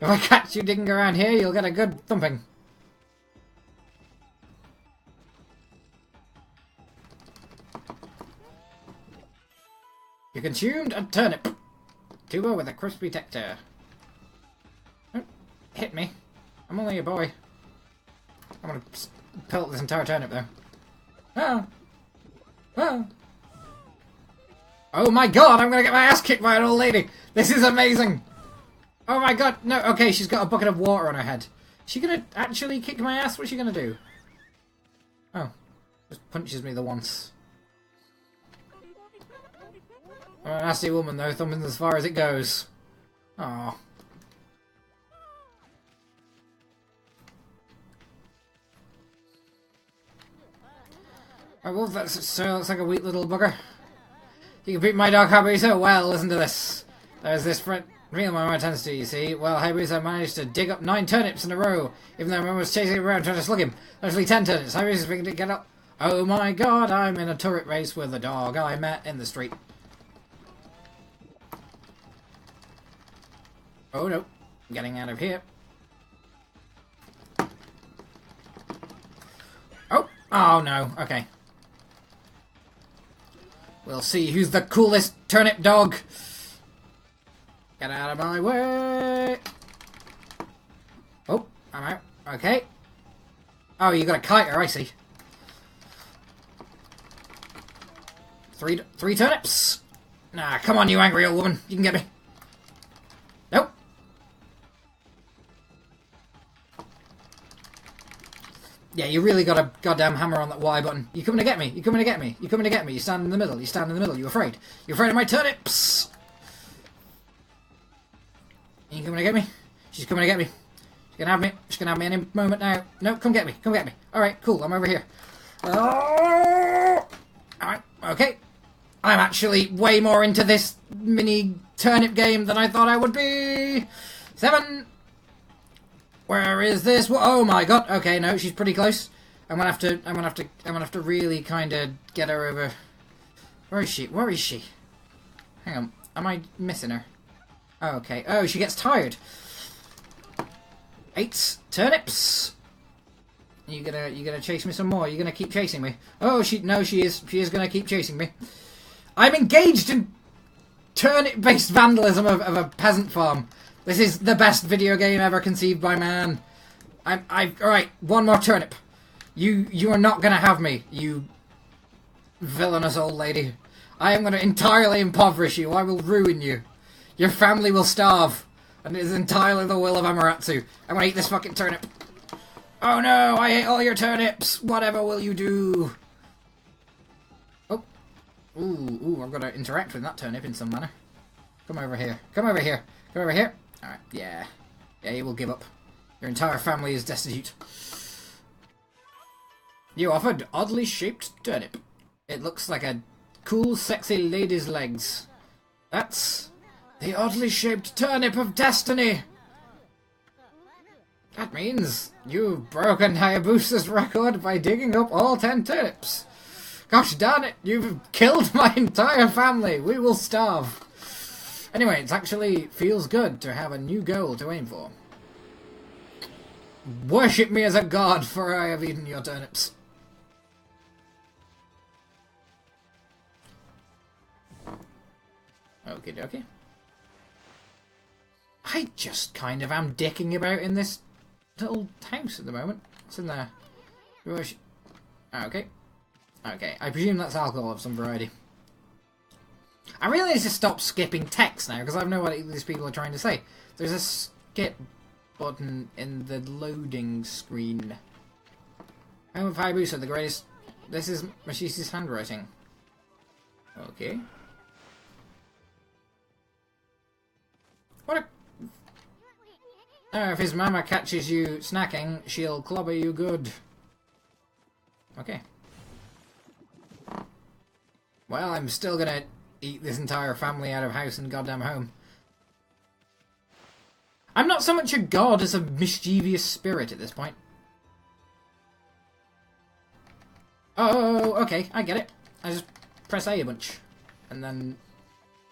If I catch you digging around here, you'll get a good thumping. You consumed a turnip. Tuber with a crispy texture. Don't hit me. I'm only a boy. I'm gonna pelt this entire turnip though. Oh. Oh. Oh my god, I'm gonna get my ass kicked by an old lady! This is amazing! Oh my god, no, okay, she's got a bucket of water on her head. Is she gonna actually kick my ass? What's she gonna do? Oh. Just punches me the once. I'm a nasty woman though, thumping as far as it goes. Aww. Oh, Wolf, that sure looks like a weak little bugger. You can beat my dog Hayabusa? Well, listen to this. There's this real my tendency, you see. Well, Hayabusa managed to dig up 9 turnips in a row, even though everyone was chasing him around trying to slug him. Actually 10 turnips. Hayabusa's thinking to get up. Oh my god, I'm in a turret race with a dog I met in the street. Oh no, I'm getting out of here. Oh no, okay. We'll see who's the coolest turnip dog. Get out of my way. Oh, I'm out. Okay. Oh, you got a kiter, I see. Three turnips. Nah, come on, you angry old woman. You can get me. Nope. Yeah, you really got a goddamn hammer on that Y button. You coming to get me? You coming to get me? You coming to get me? You stand in the middle. You stand in the middle. You afraid? You afraid of my turnips? You coming to get me? She's coming to get me. She's gonna have me. She's gonna have me any moment now. No, come get me. Come get me. Alright, cool. I'm over here. Oh! Alright, okay. I'm actually way more into this mini turnip game than I thought I would be. 7. Where is this? Oh my god. Okay, no, she's pretty close. I'm gonna have to really kind of get her over. Where is she? Where is she? Hang on. Am I missing her? Oh, okay. Oh, she gets tired. 8 turnips. You gonna chase me some more? You gonna keep chasing me? Oh, she is gonna keep chasing me. I'm engaged in turnip-based vandalism of a peasant farm. This is the best video game ever conceived by man. Alright, one more turnip. You are not gonna have me, you villainous old lady. I am gonna entirely impoverish you. I will ruin you. Your family will starve. And it is entirely the will of Amaterasu. I'm gonna eat this fucking turnip. Oh no, I ate all your turnips. Whatever will you do? Oh. Ooh, I'm gonna interact with that turnip in some manner. Come over here. Come over here. Come over here. Alright, yeah. Yeah, you will give up. Your entire family is destitute. You offered oddly shaped turnip. It looks like a cool, sexy lady's legs. That's the oddly shaped turnip of destiny. That means you've broken Hayabusa's record by digging up all 10 turnips. Gosh darn it, you've killed my entire family. We will starve. Anyway, it actually feels good to have a new goal to aim for. Worship me as a god, for I have eaten your turnips. Okie dokie. I just kind of am dicking about in this little house at the moment. What's in there? Okay. Okay, I presume that's alcohol of some variety. I really need to stop skipping text now, because I know what these people are trying to say. There's a skip button in the loading screen. Home of Hayabusa, the greatest... This is Mashishi's handwriting. Okay. What a... Oh, if his mama catches you snacking, she'll clobber you good. Okay. Well, I'm still gonna eat this entire family out of house and goddamn home. I'm not so much a god as a mischievous spirit at this point. Oh, okay, I get it. I just press A bunch. And then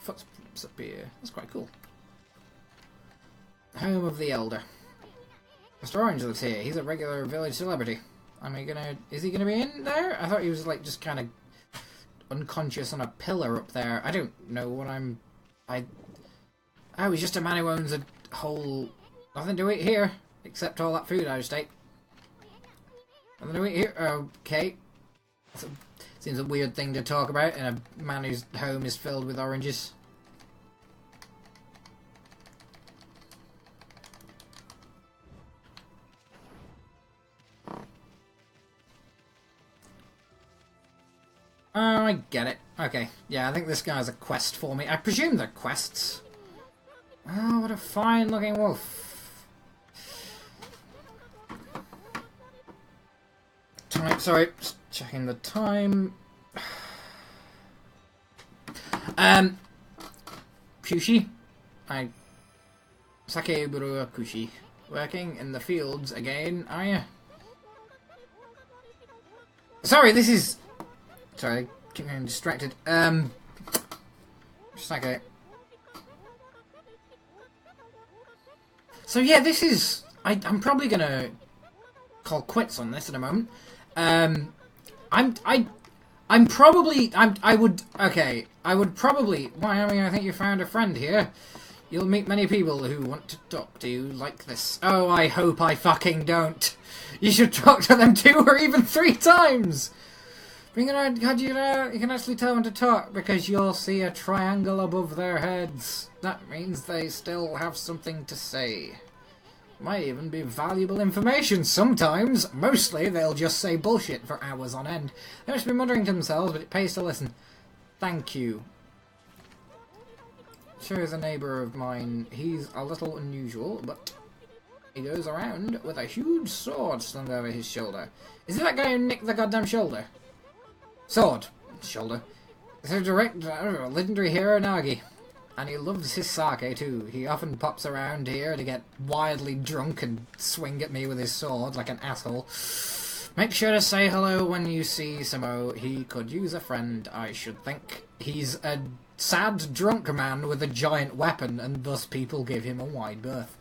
footsteps up here. That's quite cool. Home of the Elder. Mr. Orange lives here. He's a regular village celebrity. Is he gonna be in there? I thought he was like just kind of unconscious on a pillar up there. I don't know what Oh, he's just a man who owns a whole... Nothing to eat here, except all that food I just ate. Nothing to eat here. Okay. Seems a weird thing to talk about in a man whose home is filled with oranges. Oh, I get it. Okay. Yeah, I think this guy's a quest for me. I presume they're quests. Oh, what a fine looking wolf. Time, sorry, just checking the time. Kushi. Sake brewer Kushi. Working in the fields again, are you? Sorry, this is... Sorry, I keep getting distracted. Sake. So yeah, this is... I'm probably gonna call quits on this in a moment. I would probably... Why, I think you found a friend here. You'll meet many people who want to talk to you like this. Oh, I hope I fucking don't. You should talk to them 2 or even 3 times. You can actually tell them to talk because you'll see a triangle above their heads. That means they still have something to say. Might even be valuable information sometimes. Mostly they'll just say bullshit for hours on end. They must be muttering to themselves, but it pays to listen. Thank you. Sure is a neighbour of mine. He's a little unusual, but he goes around with a huge sword slung over his shoulder. Is it that guy who nicked the goddamn shoulder? Sword. Shoulder. It's a legendary hero Nagi. And he loves his sake too. He often pops around here to get wildly drunk and swing at me with his sword like an asshole. Make sure to say hello when you see Samo. He could use a friend, I should think. He's a sad drunk man with a giant weapon, and thus people give him a wide berth.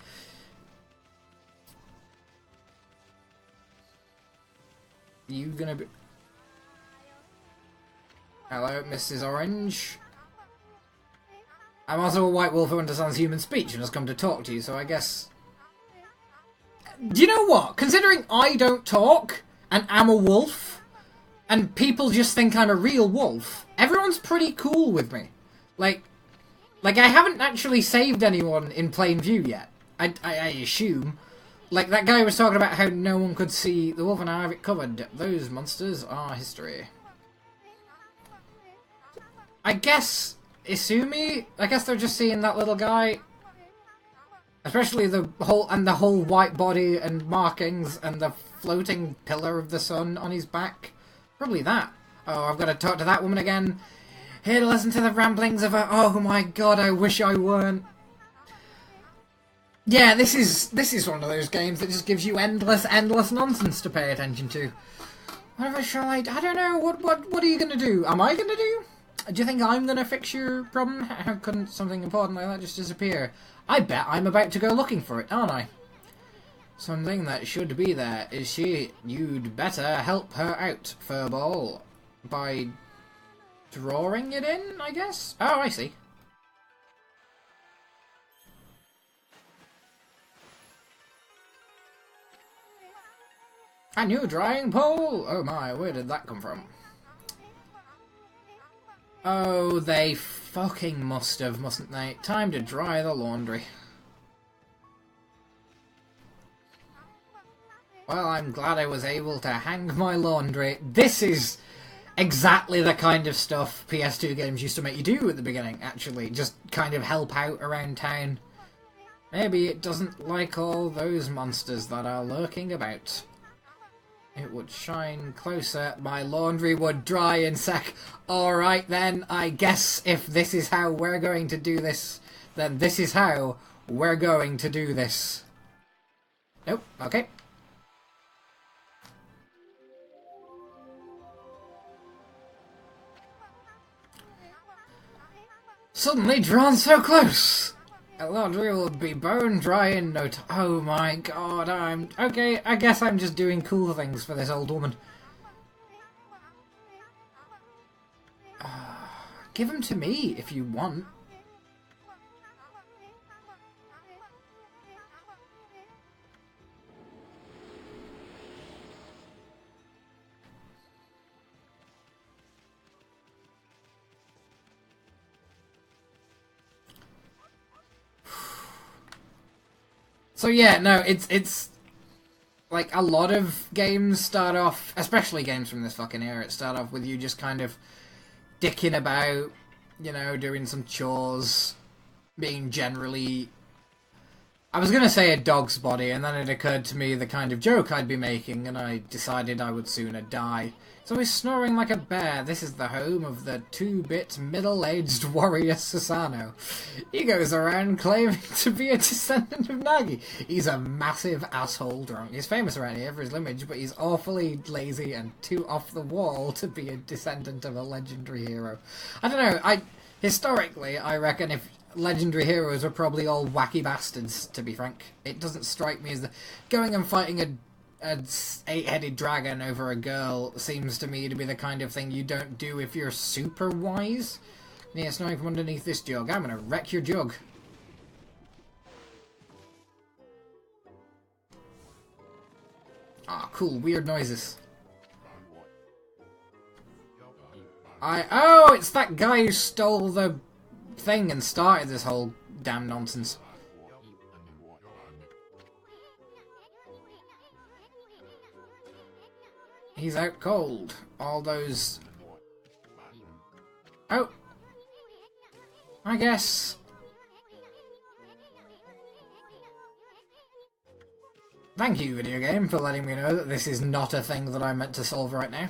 You gonna be... Hello, Mrs. Orange. I'm also a white wolf who understands human speech and has come to talk to you, so I guess... Do you know what? Considering I don't talk, and am a wolf, and people just think I'm a real wolf, everyone's pretty cool with me. Like I haven't actually saved anyone in plain view yet. I assume. Like, that guy was talking about how no one could see the wolf and I have it covered. Those monsters are history. I guess... Isumi? I guess they're just seeing that little guy. Especially the whole white body and markings and the floating pillar of the sun on his back. Probably that. Oh, I've got to talk to that woman again. Here to listen to the ramblings of her. Oh my god, I wish I weren't. Yeah, this is one of those games that just gives you endless nonsense to pay attention to. Whatever shall I don't know. What are you gonna do? Am I gonna do? Do you think I'm going to fix your problem? How couldn't something important like that just disappear? I bet I'm about to go looking for it, aren't I? Something that should be there. Is she? You'd better help her out, Furball. By drawing it in, I guess? Oh, I see. A new drying pole? Oh my, where did that come from? Oh, they fucking must have, mustn't they? Time to dry the laundry. Well, I'm glad I was able to hang my laundry. This is exactly the kind of stuff PS2 games used to make you do at the beginning, actually. Just kind of help out around town. Maybe it doesn't like all those monsters that are lurking about. It would shine closer, my laundry would dry in sec. Alright then, I guess if this is how we're going to do this, then this is how we're going to do this. Nope, okay. Suddenly drawn so close! Elodri will be bone dry in no time. Oh my god, okay, I guess I'm just doing cool things for this old woman. Give him to me if you want. So yeah, no, it's like a lot of games start off, especially games from this fucking era, start off with you just kind of dicking about, you know, doing some chores, being generally... I was going to say a dog's body, and then it occurred to me the kind of joke I'd be making, and I decided I would sooner die. So he's snoring like a bear. This is the home of the 2-bit middle-aged warrior Susano. He goes around claiming to be a descendant of Nagi. He's a massive asshole drunk. He's famous around here for his lineage, but he's awfully lazy and too off the wall to be a descendant of a legendary hero. I don't know, historically, I reckon if legendary heroes are probably all wacky bastards, to be frank. It doesn't strike me as going and fighting an 8-headed dragon over a girl seems to me to be the kind of thing you don't do if you're super wise. Yeah, snowing from underneath this jug. I'm gonna wreck your jug. Ah, cool. Weird noises. Oh, it's that guy who stole the thing and started this whole damn nonsense. He's out cold. All those... Oh! I guess... Thank you, video game, for letting me know that this is not a thing that I'm meant to solve right now.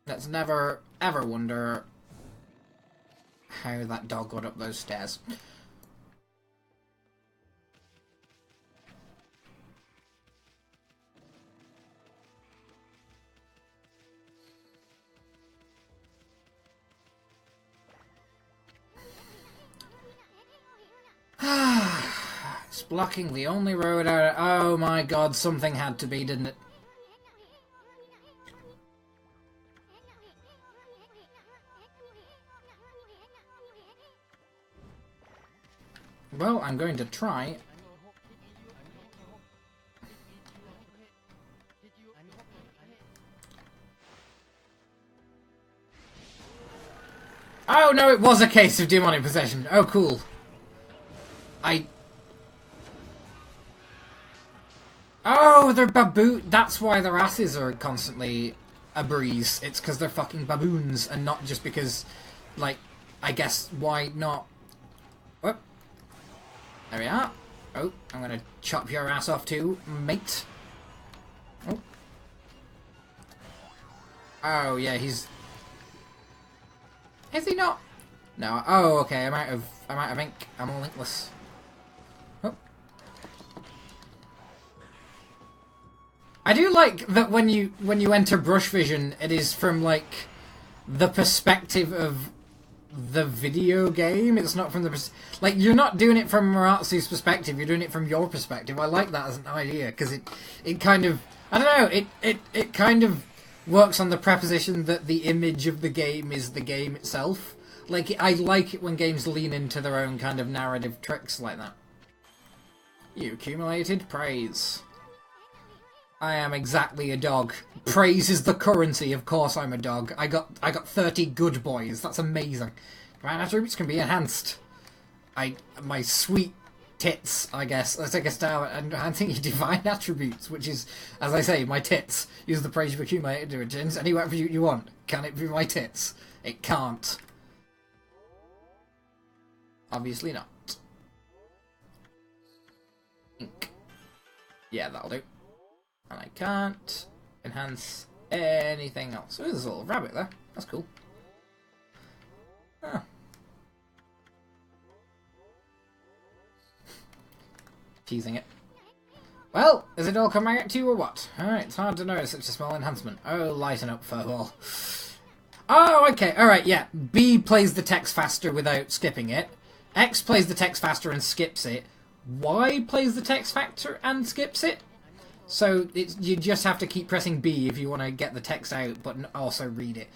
Let's never, ever wonder how that dog got up those stairs. It's blocking the only road out. Oh my god, something had to be, didn't it? Well, I'm going to try. Oh no, it was a case of demonic possession. Oh cool. Oh, they're baboon. That's why their asses are constantly a breeze. It's because they're fucking baboons, and not just because, like, I guess why not? Whoop. There we are. Oh, I'm gonna chop your ass off too, mate. Oh. Oh yeah, he's. Is he not? No. Oh, okay. I'm out of ink. I'm all inkless. Oh. I do like that when you enter brush vision, it is from like the perspective of the video game. It's not from the like you're not doing it from Maratsu's perspective. You're doing it from your perspective. I like that as an idea because it kind of I don't know. It kind of works on the preposition that the image of the game is the game itself. Like I like it when games lean into their own kind of narrative tricks like that. You accumulated praise. I am exactly a dog. Praise is the currency. Of course I'm a dog. I got 30 good boys. That's amazing. Command attributes can be enhanced. My sweet tits, I guess. Let's take a stab at enhancing your divine attributes, which is, as I say, my tits. Use the praise you've accumulated to return any attribute you want. Can it be my tits? It can't. Obviously not. Ink. Yeah, that'll do. And I can't enhance anything else. Oh, there's a little rabbit there. That's cool. Ah. Teasing it. Well, is it all coming at you or what? Alright, it's hard to know such a small enhancement. Oh, lighten up, furball. Oh, okay, alright, yeah. B plays the text faster without skipping it. X plays the text faster and skips it. Y plays the text faster and skips it. So you just have to keep pressing B if you want to get the text out, but also read it.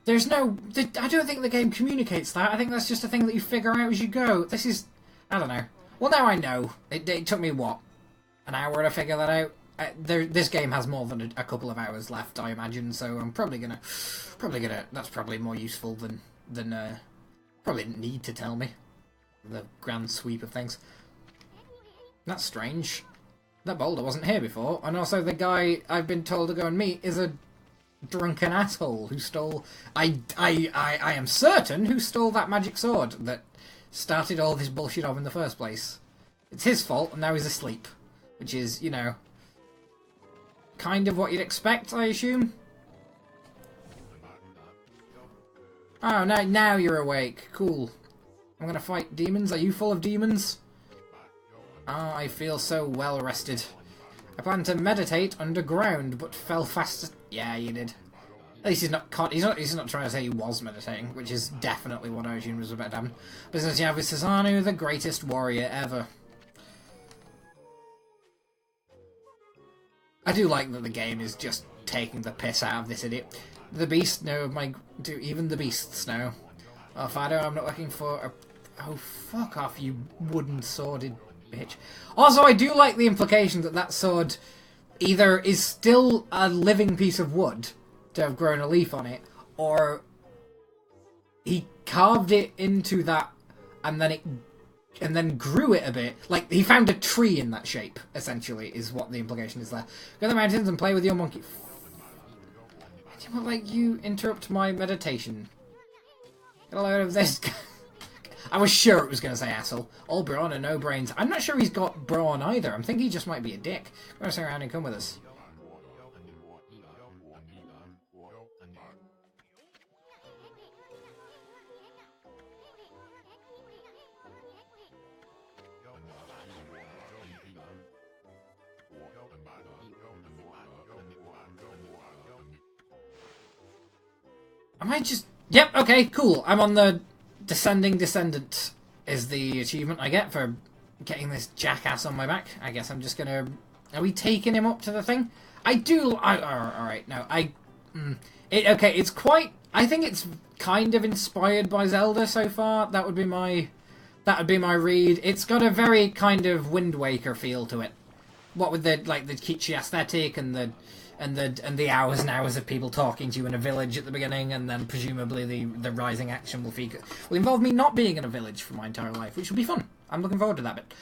There's no... I don't think the game communicates that. I think that's just a thing that you figure out as you go. This is... I don't know. Well, now I know. It took me, what, an hour to figure that out? This game has more than a couple of hours left, I imagine, so I'm probably gonna... That's probably more useful than probably didn't need to tell me. The grand sweep of things. That's strange. That boulder wasn't here before, and also the guy I've been told to go and meet is a drunken asshole who stole... I am certain who stole that magic sword that started all this bullshit off in the first place. It's his fault, and now he's asleep. Which is, you know, kind of what you'd expect, I assume. Oh, now you're awake. Cool. I'm gonna fight demons. Are you full of demons? Ah, I feel so well rested. I planned to meditate underground, but fell fast. Yeah, you did. At least he's not trying to say he was meditating, which is definitely what I assumed was a bit damn. Business you have with Susanu, the greatest warrior ever. I do like that the game is just taking the piss out of this idiot. The beast, no, do even the beasts know. Oh, Fido, I'm not looking for a... Oh, fuck off, you wooden sworded bitch. Also, I do like the implication that that sword either is still a living piece of wood to have grown a leaf on it, or he carved it into that and then grew it a bit. Like, he found a tree in that shape, essentially, is what the implication is there. Go to the mountains and play with your monkey. Like, you interrupt my meditation. Get a load of this. I was sure it was going to say asshole. All brawn and no brains. I'm not sure he's got brawn either. I'm thinking he just might be a dick. Go hang around and come with us. Am I just... Yep, okay, cool. I'm on the Descending Descendant is the achievement I get for getting this jackass on my back. I guess I'm just gonna... Are we taking him up to the thing? I do... Alright, no, okay, it's quite... I think it's kind of inspired by Zelda so far. That would be my read. It's got a very kind of Wind Waker feel to it. What with the, like, the kitschy aesthetic and the hours and hours of people talking to you in a village at the beginning, and then presumably the rising action will involve me not being in a village for my entire life, which will be fun. I'm looking forward to that bit.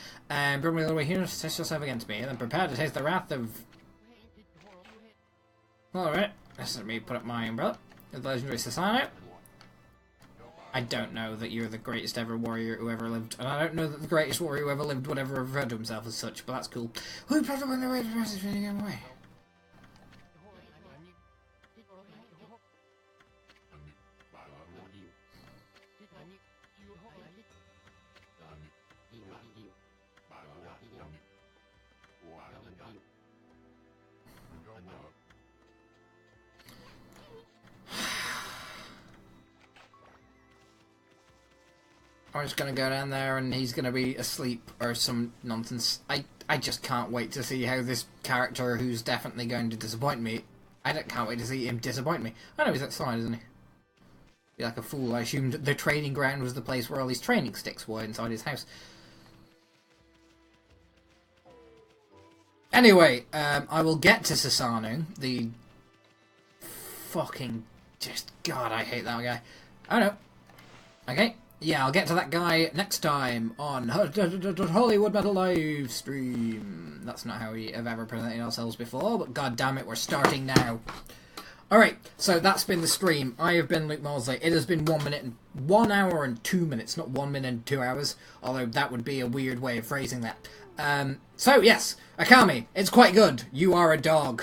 Bring me all the way here, test yourself against me, and then prepare to taste the wrath of... Alright, let me put up my umbrella. The legendary Susano. I don't know that you're the greatest ever warrior who ever lived, and I don't know that the greatest warrior who ever lived would ever refer to himself as such, but that's cool. Who probably went away to the rest of the game away? I'm just gonna go down there and he's gonna be asleep or some nonsense. I just can't wait to see how this character who's definitely going to disappoint me. Can't wait to see him disappoint me. I know he's outside, isn't he? Be like a fool. I assumed the training ground was the place where all these training sticks were inside his house. Anyway, I will get to Susanu, the fucking... Just, God, I hate that guy. Oh no. Okay. Yeah, I'll get to that guy next time on Hollywood Metal live stream. That's not how we have ever presented ourselves before, but god damn it, we're starting now. Alright, so that's been the stream. I have been Luke Maudsley. It has been 1 hour and 2 minutes, not 1 minute and 2 hours, although that would be a weird way of phrasing that. So yes, Okami, it's quite good. You are a dog.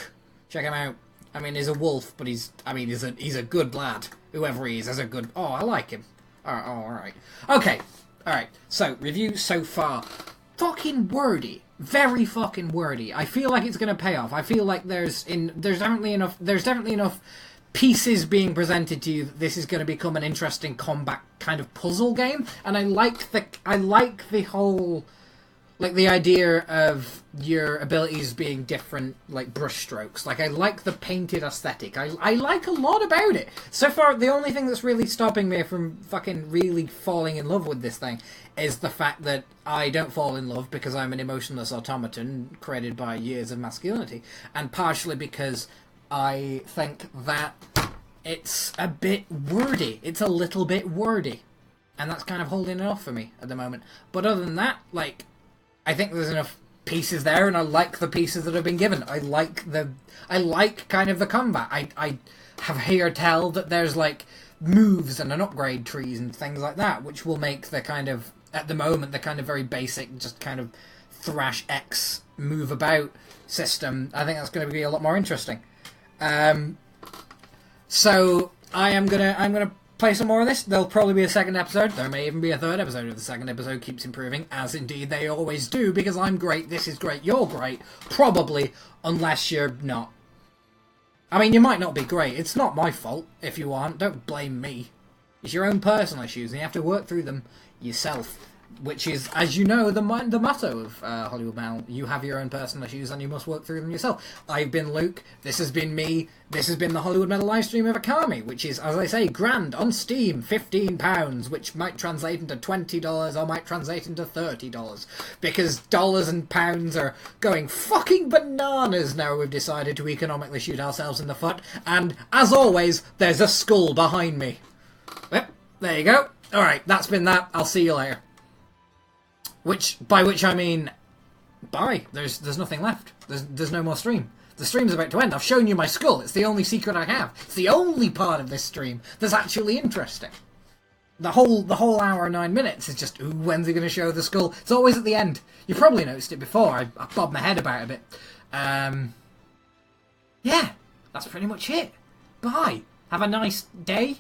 Check him out. I mean, he's a wolf, but he's a good lad. Whoever he is a good... Oh, I like him. Alright. Okay, alright. So, review so far. Fucking wordy. Very fucking wordy. I feel like it's gonna pay off. I feel like there's definitely enough pieces being presented to you that this is going to become an interesting combat kind of puzzle game, and I like the whole, like, the idea of your abilities being different, like, brushstrokes. Like, I like the painted aesthetic. I like a lot about it. So far, the only thing that's really stopping me from fucking really falling in love with this thing is the fact that I don't fall in love because I'm an emotionless automaton created by years of masculinity, and partially because I think that it's a bit wordy. It's a little bit wordy. And that's kind of holding it off for me at the moment. But other than that, like, I think there's enough pieces there, and I like the pieces that have been given. I like kind of the combat. I have heard tell that there's, like, moves and an upgrade trees and things like that, which will make the kind of, at the moment, the kind of very basic, just kind of thrash X move about system. I think that's going to be a lot more interesting. So I'm gonna play some more of this. There'll probably be a second episode. There may even be a third episode if the second episode keeps improving, as indeed they always do, because I'm great, this is great, you're great. Probably, unless you're not. I mean, you might not be great. It's not my fault if you aren't. Don't blame me. It's your own personal issues, and you have to work through them yourself. Which is, as you know, the motto of Hollywood Mal. You have your own personal issues and you must work through them yourself. I've been Luke, this has been me, this has been the Hollywood Metal livestream of Okami, which is, as I say, grand, on Steam, £15, which might translate into $20 or might translate into $30. Because dollars and pounds are going fucking bananas now we've decided to economically shoot ourselves in the foot. And, as always, there's a skull behind me. Yep, there you go. Alright, that's been that. I'll see you later. By which I mean, bye. There's nothing left. There's no more stream. The stream's about to end. I've shown you my skull. It's the only secret I have. It's the only part of this stream that's actually interesting. The whole hour and 9 minutes is just, ooh, when's he going to show the skull? It's always at the end. You probably noticed it before. I bobbed my head about it a bit. Yeah, that's pretty much it. Bye. Have a nice day,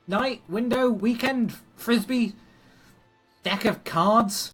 night, window, weekend, frisbee, deck of cards.